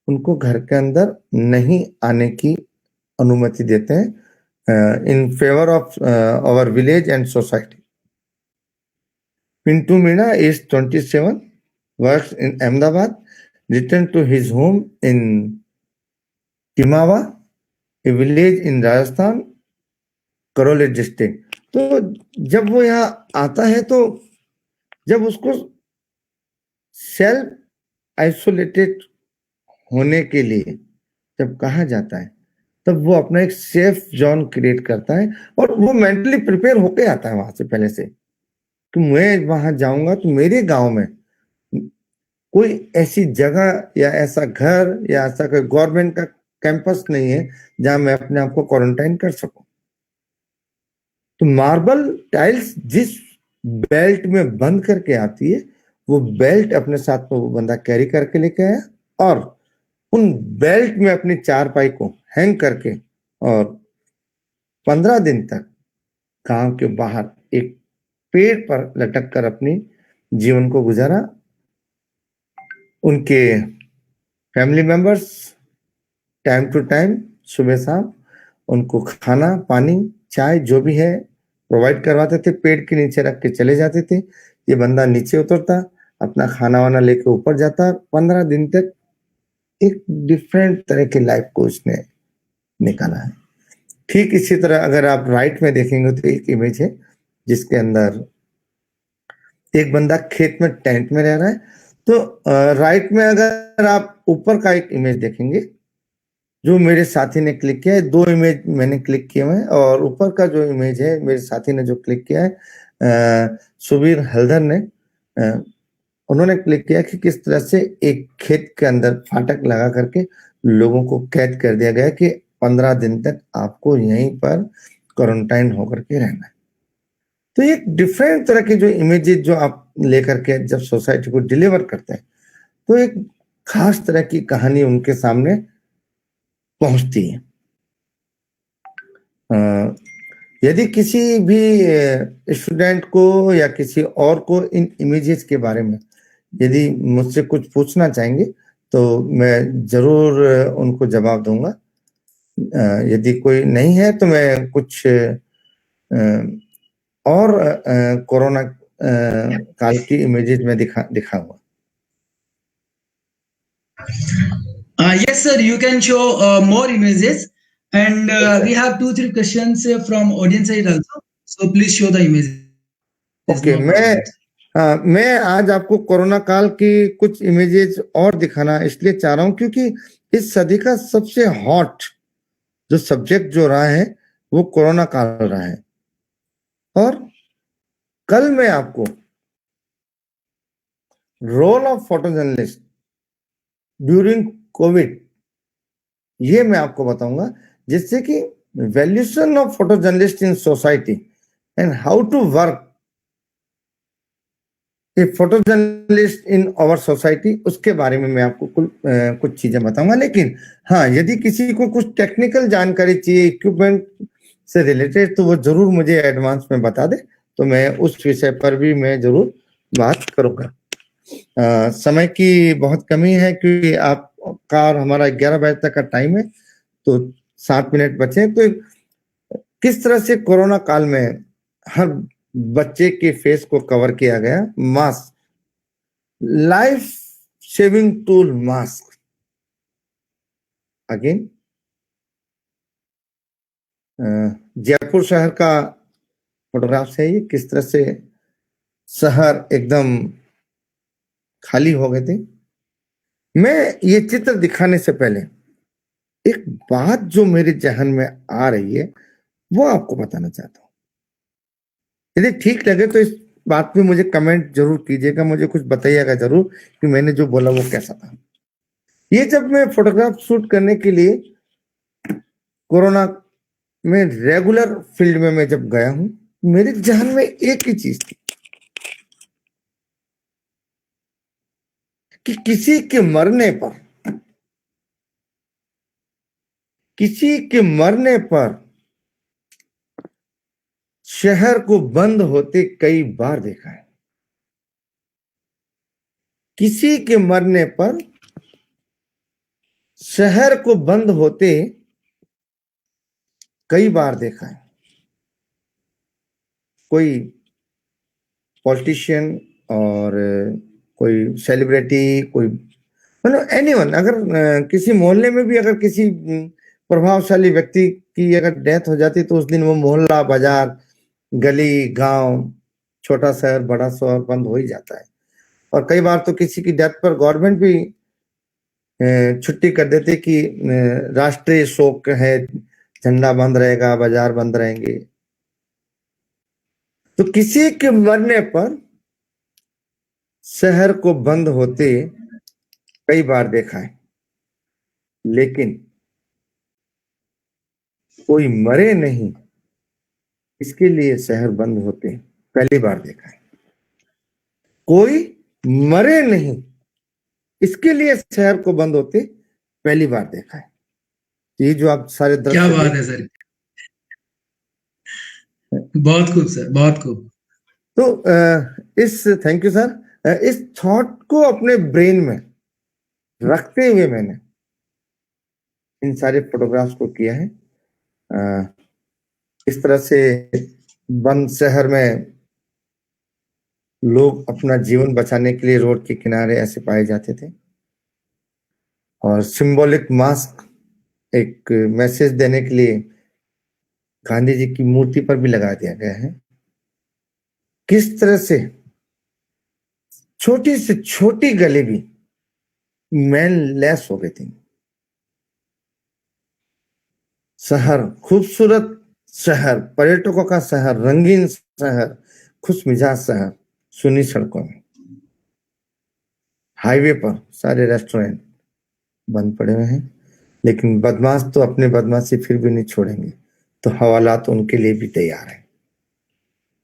उनको घर के अंदर नहीं आने की अनुमति देते हैं in favour of our village and society. Pintu Meena, aged 27, works in Ahmedabad, returned to his home in Timawa, a village in Rajasthan, Karoli district. तो जब वो यहाँ आता है तो जब उसको सेल्फ आइसोलेटेड होने के लिए जब कहा जाता है तब वो अपना एक सेफ जोन क्रिएट करता है, और वो मेंटली प्रिपेयर होके आता है वहां से पहले से कि मैं वहां जाऊंगा तो मेरे गांव में कोई ऐसी जगह या ऐसा घर या ऐसा कोई गवर्नमेंट का कैंपस नहीं है जहां मैं अपने आप को क्वारंटाइन कर सकूं। तो मार्बल टाइल्स जिस बेल्ट में बंद करके आती है वो बेल्ट अपने साथ में वो बंदा कैरी करके लेके आया, और उन बेल्ट में अपनी चारपाई को हैंग करके और 15 दिन तक गांव के बाहर एक पेड़ पर लटक कर अपनी जीवन को गुजारा। उनके family members time to time सुबह शाम उनको खाना पानी चाय जो भी है प्रोवाइड करवाते थे, पेड़ के नीचे रख के चले जाते थे। ये बंदा नीचे उतरता, अपना खाना वाना लेके ऊपर जाता, 15 दिन तक एक डिफरेंट तरह की लाइफ को उसने निकाला है। ठीक इसी तरह अगर आप राइट में देखेंगे तो एक इमेज है जिसके अंदर एक बंदा खेत में टेंट में रह रहा है। तो राइट में अगर आप ऊपर का एक इमेज देखेंगे जो मेरे साथी ने क्लिक किया है, 2 इमेज मैंने क्लिक किए हुए हैं, और ऊपर का जो इमेज है मेरे साथी ने जो क्लिक किया है सुबीर हल्दर ने, उन्होंने क्लिक किया कि किस तरह से एक खेत के अंदर फाटक लगा करके लोगों को कैद कर दिया गया कि 15 दिन तक आपको यहीं पर क्वारंटाइन होकर के रहना है। तो एक डिफरेंट तरह की जो इमेजेस जो आप लेकर के जब सोसाइटी को डिलीवर करते हैं तो एक खास तरह की कहानी उनके सामने पहुंचती है। यदि किसी भी स्टूडेंट को या किसी और को इन इमेजेस के बारे में यदि मुझसे कुछ पूछना चाहेंगे तो मैं जरूर उनको जवाब दूंगा। यदि कोई नहीं है तो मैं कुछ और कोरोना काल की इमेजेस में दिखाऊंगा। Yes, sir. You can show more images, and we have 2-3 questions from audience side also. So please show the images. Okay, मैं आज आपको कोरोना काल की कुछ इमेजेस और दिखाना इसलिए चाह रहा हूं क्योंकि इस सदी का सबसे हॉट जो सब्जेक्ट जो रहा है वो कोरोना काल रहा है। और कल मैं आपको role of photo journalist during covid ये मैं आपको बताऊंगा, जिससे कि valuation of photo journalist in society and how to work a photo journalist in our society, उसके बारे में मैं आपको कुछ चीजें बताऊंगा। लेकिन हाँ, यदि किसी को कुछ टेक्निकल जानकारी चाहिए इक्विपमेंट से रिलेटेड, तो वो जरूर मुझे एडवांस में बता दे, तो मैं उस विषय पर भी मैं जरूर बात करूंगा। समय की बहुत कमी है क्योंकि आपका और हमारा 11 बजे तक का टाइम है, तो 7 मिनट बचे। तो किस तरह से कोरोना काल में हर बच्चे के फेस को कवर किया गया, mask, life saving tool mask. Again Jaipur शहर का फोटोग्राफ है ये, किस तरह से शहर एकदम खाली हो गए थे। मैं ये चित्र दिखाने से पहले एक बात जो मेरे जहन में आ रही है वो आपको बताना चाहता हूं। यदि ठीक लगे तो इस बात पे मुझे कमेंट जरूर कीजिएगा, मुझे कुछ बताइएगा जरूर कि मैंने जो बोला वो कैसा था। ये जब मैं फोटोग्राफ शूट करने के लिए कोरोना में रेगुलर फील्ड में मैं जब गया हूं, मेरे जहन में एक ही चीज थी कि किसी के मरने पर शहर को बंद होते कई बार देखा है। किसी के मरने पर शहर को बंद होते कई बार देखा है। कोई पॉलिटिशियन और कोई सेलिब्रिटी, कोई मतलब एनीवन, अगर किसी मोहल्ले में भी अगर किसी प्रभावशाली व्यक्ति की अगर डेथ हो जाती तो उस दिन वो मोहल्ला, बाजार, गली, गांव, छोटा शहर, बड़ा शहर बंद हो ही जाता है। और कई बार तो किसी की डेथ पर गवर्नमेंट भी छुट्टी कर देते कि राष्ट्रीय शोक है, झंडा बंद रहेगा, बाजार बंद रहेंगे। तो किसी के मरने पर शहर को बंद होते कई बार देखा है, लेकिन कोई मरे नहीं इसके लिए शहर बंद होते पहली बार देखा है। कोई मरे नहीं इसके लिए शहर को बंद होते पहली बार देखा है। ये जो आप सारे क्या दृश्य बात है सर, बहुत खूब सर, बहुत खूब। तो थैंक यू सर। इस थॉट को अपने ब्रेन में रखते हुए मैंने इन सारे फोटोग्राफ्स को किया है। इस तरह से बंद शहर में लोग अपना जीवन बचाने के लिए रोड के किनारे ऐसे पाए जाते थे, और सिंबॉलिक मास्क एक मैसेज देने के लिए गांधी जी की मूर्ति पर भी लगा दिया गया है। किस तरह से छोटी से छोटी गली भी मैन लेस हो गई थी। शहर खूबसूरत शहर, पर्यटकों का शहर, रंगीन शहर, खुश मिजाज शहर, सुनी सड़कों में, हाईवे पर सारे रेस्टोरेंट बंद पड़े हुए हैं, लेकिन बदमाश तो अपने बदमाशी फिर भी नहीं छोड़ेंगे, तो हवालात उनके लिए भी तैयार है।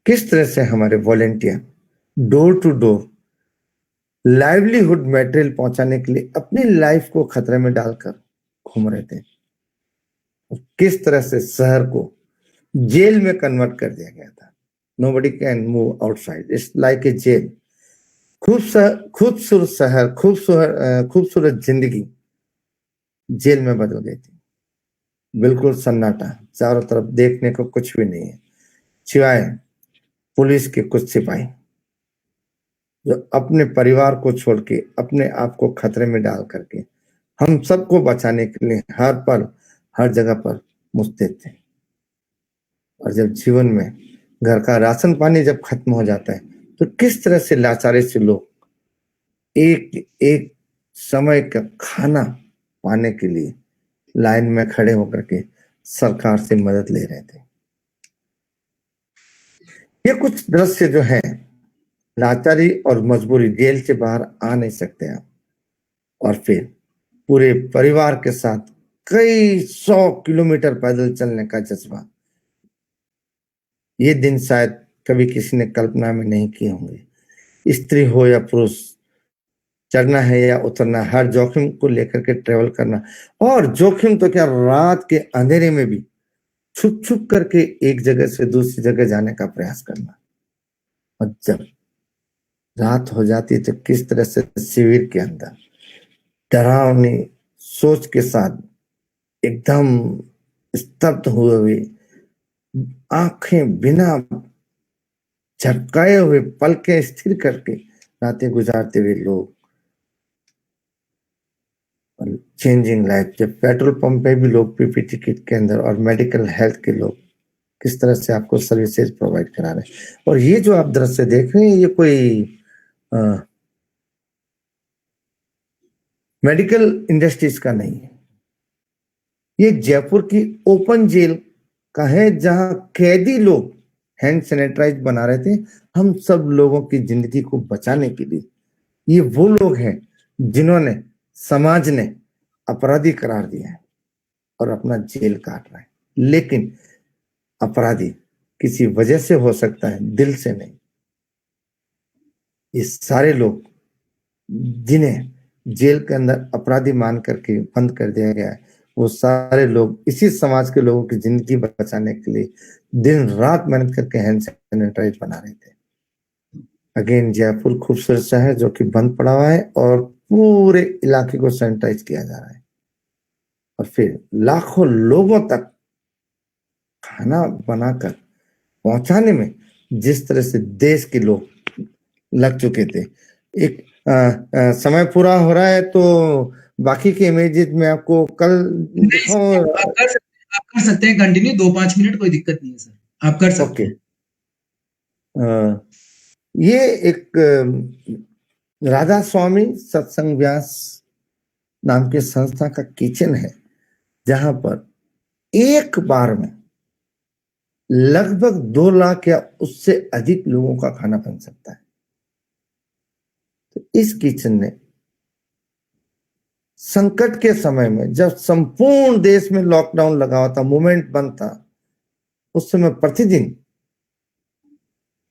किस तरह से हमारे volunteer door to door livelihood material पहुंचाने के लिए अपनी लाइफ को खतरे में डालकर घूम रहे थे। किस तरह से शहर को जेल में कन्वर्ट कर दिया गया था। Nobody can move outside, it's like a jail. खूबसूरत शहर, खूबसूरत जिंदगी जेल में बदल गई थी। बिल्कुल सन्नाटा, चारों तरफ देखने को कुछ भी नहीं है सिवाय पुलिस के कुछ सिपाही जो अपने परिवार को छोड़ के अपने आप को खतरे में डाल करके हम सबको बचाने के लिए हर पल हर जगह पर मुस्तैद थे। और जब जीवन में घर का राशन पानी जब खत्म हो जाता है तो किस तरह से लाचारी से लोग एक एक समय का खाना पाने के लिए लाइन में खड़े होकर के सरकार से मदद ले रहे थे। ये कुछ दृश्य जो है, लाचारी और मजबूरी, जेल से बाहर आ नहीं सकते आप, और फिर पूरे परिवार के साथ कई 100 किलोमीटर पैदल चलने का जज्बा, ये दिन शायद कभी किसी ने कल्पना में नहीं किए होंगे। स्त्री हो या पुरुष, चढ़ना है या उतरना, हर जोखिम को लेकर के ट्रेवल करना, और जोखिम तो क्या, रात के अंधेरे में भी छुप छुप करके एक जगह से दूसरी जगह जाने का प्रयास करना। और जब रात हो जाती तो किस तरह से शिविर के अंदर डरावनी सोच के साथ एकदम स्तब्ध हुए, आंखें बिना झपकाए हुए, पलकें स्थिर करके रातें गुजारते हुए लोग, चेंजिंग लाइफ। जब पेट्रोल पंप पे भी लोग पीपीटी किट के अंदर, और मेडिकल हेल्थ के लोग किस तरह से आपको सर्विसेज प्रोवाइड करा रहे हैं। और ये जो आप दृश्य देख रहे हैं, ये कोई मेडिकल इंडस्ट्रीज का नहीं है, ये जयपुर की ओपन जेल का है, जहां कैदी लोग हैंड सैनिटाइज बना रहे थे हम सब लोगों की जिंदगी को बचाने के लिए। ये वो लोग हैं जिन्होंने, समाज ने अपराधी करार दिया है और अपना जेल काट रहा है। लेकिन अपराधी किसी वजह से हो सकता है, दिल से नहीं। ये सारे लोग जिन्हें जेल के अंदर अपराधी मान करके बंद कर दिया गया है, वो सारे लोग इसी समाज के लोगों की जिंदगी बचाने के लिए दिन रात मेहनत करके हैंड सैनिटाइज बना रहे थे। अगेन, जयपुर खूबसूरत शहर जो कि बंद पड़ा हुआ है, और पूरे इलाके को सैनिटाइज किया जा रहा है, और फिर लाखों लोगों तक खाना बनाकर पहुंचाने में जिस तरह से देश के लोग लग चुके थे। एक समय पूरा हो रहा है, तो बाकी के इमेजेस में आपको कल दिखाऊं। आप कर सकते हैं कंटिन्यू, 2-5 मिनट, कोई दिक्कत नहीं है सर, आप कर सकते हैं। ये एक राधा स्वामी सत्संग व्यास नाम के संस्था का किचन है, जहां पर एक बार में लगभग 2 लाख या उससे अधिक लोगों का खाना बन सकता है। तो इस किचन ने संकट के समय में, जब संपूर्ण देश में लॉकडाउन लगा हुआ था, मूवमेंट बंद था, उस समय प्रतिदिन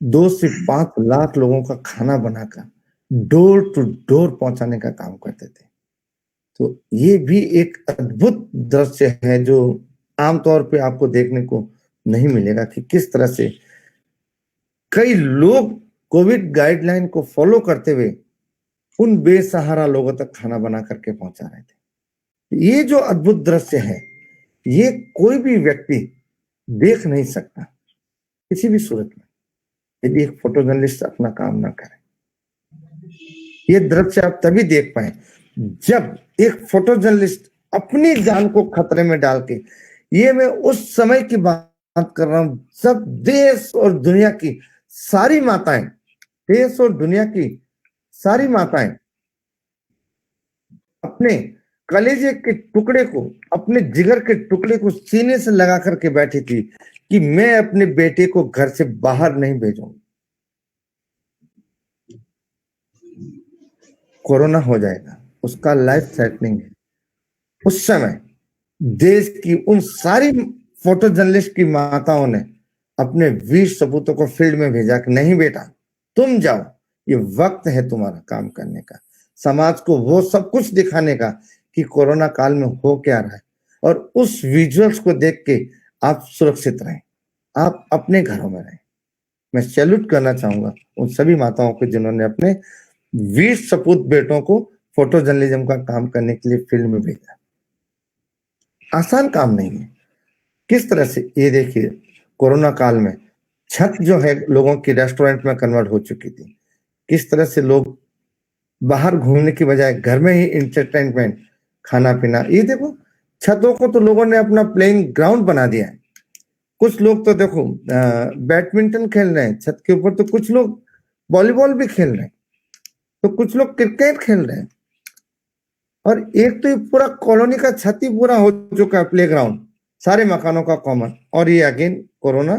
2 से 5 लाख लोगों का खाना बनाकर डोर टू डोर पहुंचाने का काम करते थे। तो ये भी एक अद्भुत दृश्य है जो आमतौर पे आपको देखने को नहीं मिलेगा, कि किस तरह से कई लोग कोविड गाइडलाइन को फॉलो करते हुए उन बेसहारा लोगों तक खाना बना करके पहुंचा रहे थे। ये जो अद्भुत दृश्य है, ये कोई भी व्यक्ति देख नहीं सकता किसी भी सूरत में, यदि एक फोटो जर्नलिस्ट अपना काम ना करे। ये दृश्य आप तभी देख पाए जब एक फोटो जर्नलिस्ट अपनी जान को खतरे में डाल के, ये मैं उस समय की बात कर रहा हूं जब देश और दुनिया की सारी माताएं, देश और दुनिया की सारी माताएं अपने कलेजे के टुकड़े को, अपने जिगर के टुकड़े को सीने से लगा करके बैठी थी कि मैं अपने बेटे को घर से बाहर नहीं भेजूंगी, कोरोना हो जाएगा, उसका लाइफ थ्रेटनिंग है। उस समय देश की उन सारी फोटो जर्नलिस्ट की माताओं ने अपने वीर सपूतों को फील्ड में भेजा कि नहीं बेटा, तुम जाओ, ये वक्त है तुम्हारा काम करने का, समाज को वो सब कुछ दिखाने का कि कोरोना काल में हो क्या रहा है, और उस विजुअल्स को देख के आप सुरक्षित रहें, आप अपने घरों में रहें। मैं सैल्यूट करना चाहूंगा उन सभी माताओं को जिन्होंने अपने वीर सपूत बेटों को फोटो जर्नलिज्म का काम करने के लिए फील्ड में भेजा। आसान काम नहीं है। किस तरह से, ये देखिए, कोरोना काल में छत जो है लोगों की रेस्टोरेंट में कन्वर्ट हो चुकी थी। किस तरह से लोग बाहर घूमने की बजाय घर में ही इंटरटेनमेंट, खाना पीना, ये देखो छतों को तो लोगों ने अपना प्लेइंग ग्राउंड बना दिया है। कुछ लोग तो देखो बैडमिंटन खेल रहे हैं छत के ऊपर, तो कुछ लोग वॉलीबॉल भी खेल रहे हैं, तो कुछ लोग क्रिकेट खेल रहे हैं, और एक तो ये पूरा कॉलोनी का छत ही पूरा हो चुका है प्लेग्राउंड, सारे मकानों का कॉमन। और ये अगेन कोरोना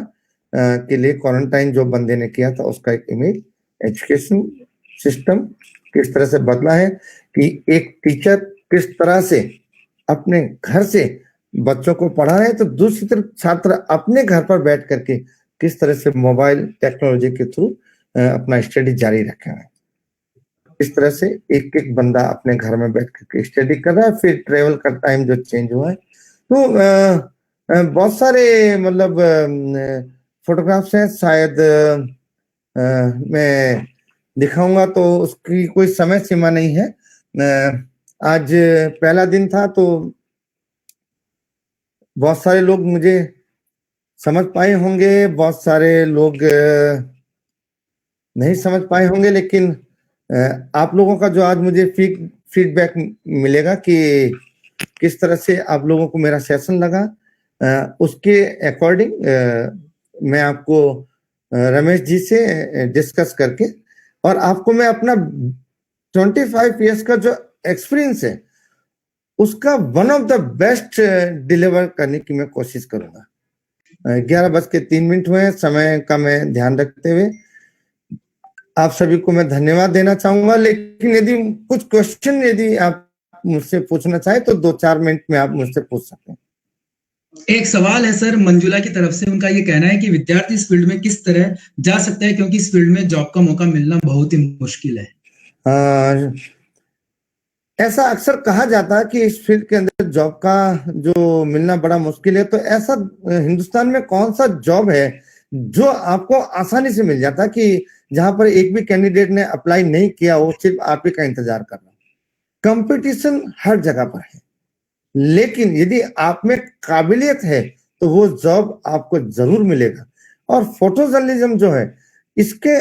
के लिए क्वारंटाइन जो बंदे ने किया था उसका एक इमेज, एजुकेशन सिस्टम किस तरह से बदला है कि एक टीचर किस तरह से अपने घर से बच्चों को पढ़ा रहे हैं, तो दूसरी तरफ छात्र अपने घर पर बैठ करके किस तरह से मोबाइल टेक्नोलॉजी के थ्रू अपना स्टडी जारी रखे हैं। इस तरह से एक एक बंदा अपने घर में बैठ करके स्टडी कर रहा है। फिर ट्रेवल का टाइम जो चेंज हुआ है, तो बहुत सारे मतलब फोटोग्राफ्स हैं, शायद मैं दिखाऊंगा तो उसकी कोई समय सीमा नहीं है। आज पहला दिन था तो बहुत सारे लोग मुझे समझ पाए होंगे, बहुत सारे लोग नहीं समझ पाए होंगे, लेकिन आप लोगों का जो आज मुझे फीडबैक मिलेगा कि किस तरह से आप लोगों को मेरा सेशन लगा, उसके अकॉर्डिंग मैं आपको रमेश जी से डिस्कस करके और आपको मैं अपना 25 इयर्स का जो एक्सपीरियंस है उसका one of the best deliver करने की मैं कोशिश करूंगा। 11:03 हुए हैं, समय का मैं ध्यान रखते हुए आप सभी को मैं धन्यवाद देना चाहूंगा। लेकिन यदि कुछ क्वेश्चन यदि आप मुझसे पूछना चाहे तो 2-4 मिनट में आप मुझसे पूछ सकते हैं। एक सवाल है सर मंजुला की तरफ से, उनका ये कहना है कि विद्यार्थी इस फील्ड में किस तरह जा सकता है, क्योंकि इस फील्ड में जॉब का मौका मिलना बहुत ही मुश्किल है। ऐसा अक्सर कहा जाता है कि इस फील्ड के अंदर जॉब का जो मिलना बड़ा मुश्किल है, तो ऐसा हिंदुस्तान में कौन सा जॉब है जो आपको आसानी से मिल जाता है कि जहां पर एक भी कैंडिडेट ने अप्लाई नहीं किया, वो सिर्फ आप ही का इंतजार कर रहा? कंपटीशन हर जगह पर है, लेकिन यदि आप में काबिलियत है तो वो जॉब आपको जरूर मिलेगा। और फोटो जर्नलिज्म जो है, इसके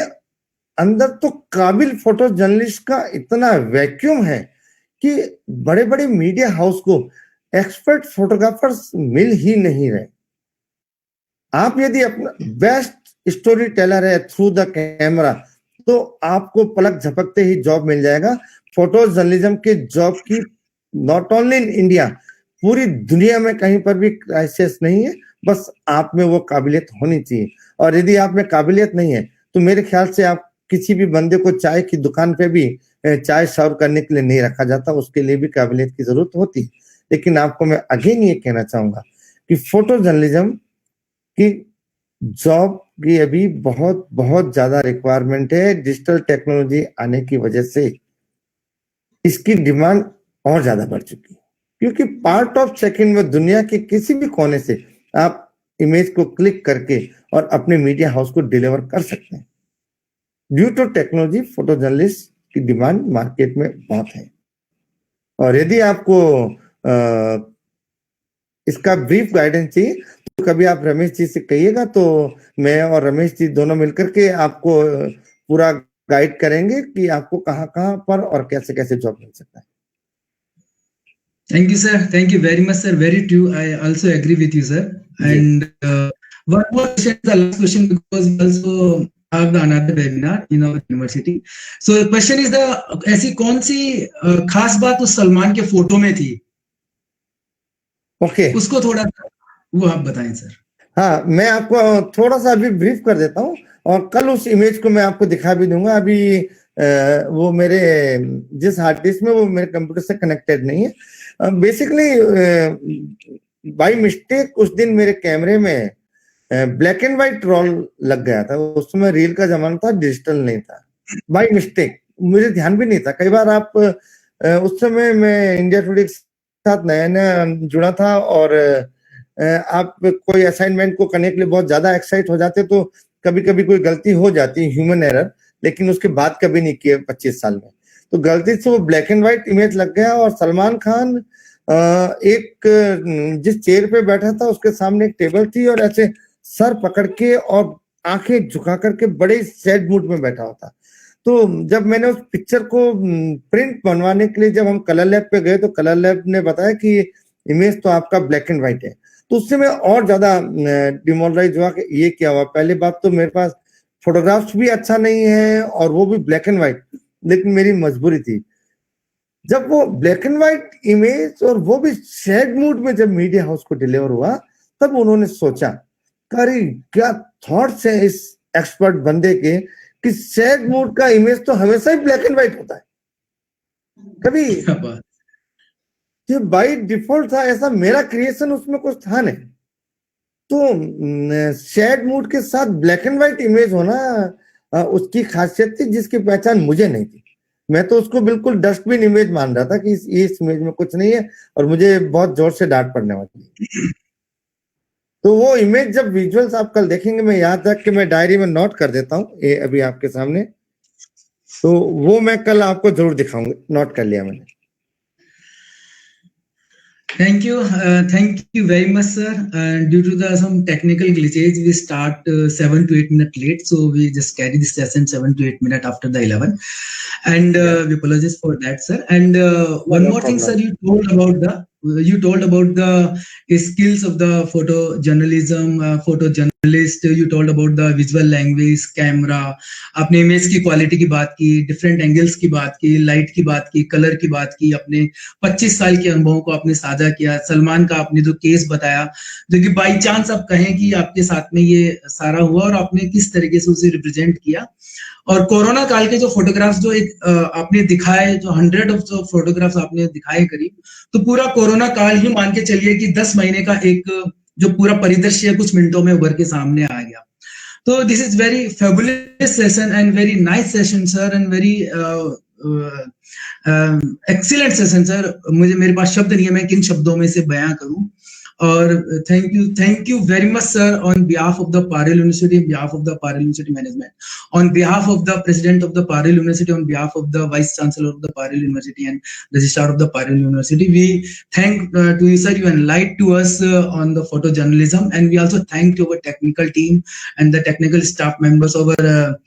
अंदर तो काबिल फोटो जर्नलिस्ट का इतना वैक्यूम है कि बड़े बड़े मीडिया हाउस को एक्सपर्ट फोटोग्राफर्स मिल ही नहीं रहे। आप यदि अपना बेस्ट स्टोरी टेलर है थ्रू द कैमरा, तो आपको पलक झपकते ही जॉब मिल जाएगा। फोटो जर्नलिज्म के जॉब की नॉट ओनली इन इंडिया, पूरी दुनिया में कहीं पर भी क्राइसिस नहीं है, बस आप में वो काबिलियत होनी चाहिए। और यदि आप में काबिलियत नहीं है तो मेरे ख्याल से आप किसी भी बंदे को चाय की दुकान पे भी चाय सर्व करने के लिए नहीं रखा जाता, उसके लिए भी काबिलियत की जरूरत होती है। लेकिन आपको मैं अगेन ये कहना चाहूंगा कि फोटो जर्नलिज्म की जॉब की अभी बहुत बहुत ज्यादा रिक्वायरमेंट है। डिजिटल टेक्नोलॉजी आने की वजह से इसकी डिमांड और ज्यादा बढ़ चुकी है, क्योंकि पार्ट ऑफ सेकंड में दुनिया के किसी भी कोने से आप इमेज को क्लिक करके और अपने मीडिया हाउस को डिलीवर कर सकते हैं। Due to technology photo journalist की डिमांड मार्केट में बहुत है। और यदि आपको इसका ब्रीफ गाइडेंस चाहिए तो कभी आप रमेश जी से कहिएगा, तो मैं और रमेश जी दोनों मिलकर के आपको पूरा गाइड करेंगे कि आपको कहाँ कहाँ पर और कैसे कैसे जॉब मिल सकता है। Thank you, sir. Thank you very much, sir. Very true. I also agree with you, sir. And one more question, the last question, because we also have the another webinar in our university. So the question is ऐसी कौन सी खास बात उस सलमान के photo में थी? Okay, उसको थोड़ा वो आप बताएं सर। हाँ, मैं आपको थोड़ा सा अभी ब्रीफ कर देता हूँ और कल उस इमेज को मैं आपको दिखा भी दूंगा। अभी वो मेरे जिस हार्ड डिस्क में वो मेरे कंप्यूटर से कनेक्टेड नहीं है। बेसिकली बाय मिस्टेक उस दिन मेरे कैमरे में ब्लैक एंड व्हाइट रोल लग गया था। उस समय रील का जमाना था, डिजिटल नहीं था। बाय मिस्टेक, मुझे ध्यान भी नहीं था। कई बार आप उस समय मैं इंडिया टुडे के साथ नया नया जुड़ा था और आप कोई असाइनमेंट को करने के लिए बहुत ज्यादा एक्साइट हो जाते, तो कभी कभी कोई गलती हो जाती है, ह्यूमन एरर, लेकिन उसके बाद कभी नहीं किए 25 साल में। तो गलती से वो ब्लैक एंड व्हाइट इमेज लग गया और सलमान खान एक जिस चेयर पे बैठा था उसके सामने एक टेबल थी और ऐसे सर पकड़ के और आंखें झुका करके बड़े सैड मूड में बैठा होता। तो जब मैंने उस पिक्चर को प्रिंट बनवाने के लिए जब हम कलर लैब पे गए, तो कलर लैब ने बताया कि इमेज तो आपका ब्लैक एंड व्हाइट है। तो उससे मैं और ज्यादा डिमोरलाइज हुआ कि ये क्या हुआ। पहली बात तो मेरे पास फोटोग्राफ्स भी अच्छा नहीं है और वो भी ब्लैक एंड व्हाइट, लेकिन मेरी मजबूरी थी। जब वो ब्लैक एंड व्हाइट इमेज और वो भी सैड मूड में जब मीडिया हाउस को डिलीवर हुआ, तब उन्होंने सोचा, अरे क्या थॉट्स हैं इस एक्सपर्ट बंदे के कि सैड मूड का इमेज तो हमेशा ही ब्लैक एंड व्हाइट होता है, कभी क्या बात। ये बाय डिफॉल्ट था, ऐसा मेरा क्रिएशन उसमें कुछ था नहीं। तो सैड मूड के साथ ब्लैक एंड व्हाइट इमेज होना उसकी खासियत थी, जिसकी पहचान मुझे नहीं थी। मैं तो उसको बिल्कुल डस्टबिन इमेज मान रहा था कि इस इमेज में कुछ नहीं है और मुझे बहुत जोर से डांट पड़ने वाली है। तो वो इमेज जब विजुअल्स आप कल देखेंगे, मैं याद रख के मैं डायरी में नोट कर देता हूँ ये अभी आपके सामने, तो वो मैं कल आपको जरूर दिखाऊंगा, नोट कर लिया मैंने। Thank you very much, sir. Due to some technical glitches, we start 7 to 8 minutes late, so we just carry this session 7 to 8 minutes after the 11, and we apologize for that, sir. And one more thing, sir, you told about the skills of the photojournalism, photojournalist. You told about the visual language, camera. आपने image की quality की बात की, different angles की बात की, light की बात की, कलर की बात की, अपने 25 साल के अनुभवों को आपने साझा किया। सलमान का आपने जो केस बताया, जो कि बाई चांस आप कहें कि आपके साथ में ये सारा हुआ और आपने किस तरीके से उसे रिप्रेजेंट किया। और कोरोना काल के जो फोटोग्राफ्स जो एक आपने दिखाए, जो 100 ऑफ जो फोटोग्राफ्स आपने दिखाए करीब, तो पूरा कोरोना काल ही मान के चलिए कि 10 महीने का एक जो पूरा परिदृश्य कुछ मिनटों में उभर के सामने आ गया। तो this is very fabulous session and very nice session sir, and very excellent session sir. मेरे पास शब्द नहीं है मैं किन शब्दों में से बयां करूं। और thank you very much sir on behalf of the Parul university, on behalf of the Parel University management, on behalf of the president of the Parel University, on behalf of the vice chancellor of the Parel University and registrar of the Parel University, we thank to you sir, you enlightened to us on the photojournalism, and we also thank to our technical team and the technical staff members, our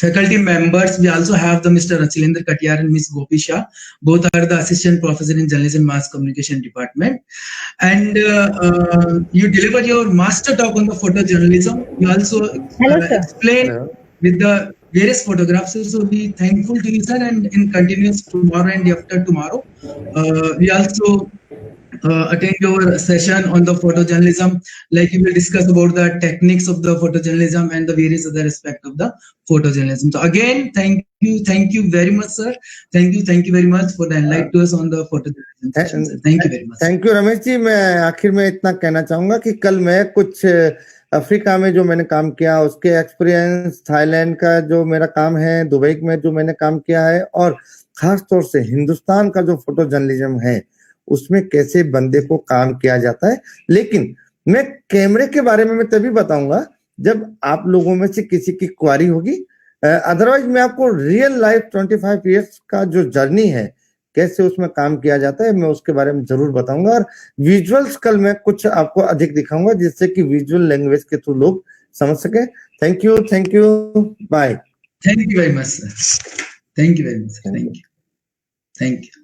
faculty members. We also have the Mr. Achilendra Katiyar and Ms. Gopi Shah. Both are the assistant professor in journalism and mass communication department. And you delivered your master talk on the photojournalism. You also explained with the various photographs. So we thankful to you, sir, and in continuous tomorrow and after tomorrow, we also attend your session on the photojournalism, like you will discuss about the techniques of the photojournalism and the various other aspects of the photojournalism. So again, thank you very much, sir. Thank you very much for the enlightenment to us on the photojournalism session, sir. Thank you very much. Thank you Ramesh ji. मैं आखिर में इतना कहना चाहूंगा कि कल मैं कुछ अफ्रीका में जो मैंने काम किया उसके एक्सपीरियंस, थाईलैंड का जो मेरा काम है, दुबई में जो मैंने काम किया है, और खास तौर से हिंदुस्तान का जो फोटो जर्नलिज्म है उसमें कैसे बंदे को काम किया जाता है। लेकिन मैं कैमरे के बारे में मैं तभी बताऊंगा जब आप लोगों में से किसी की क्वारी होगी। अदरवाइज मैं आपको रियल लाइफ 25 इयर्स का जो जर्नी है, कैसे उसमें काम किया जाता है, मैं उसके बारे में जरूर बताऊंगा। और विजुअल्स कल मैं कुछ आपको अधिक दिखाऊंगा जिससे कि विजुअल लैंग्वेज के थ्रू लोग समझ सके। Thank you, bye. Thank you very much, sir. Thank you very much. Thank you.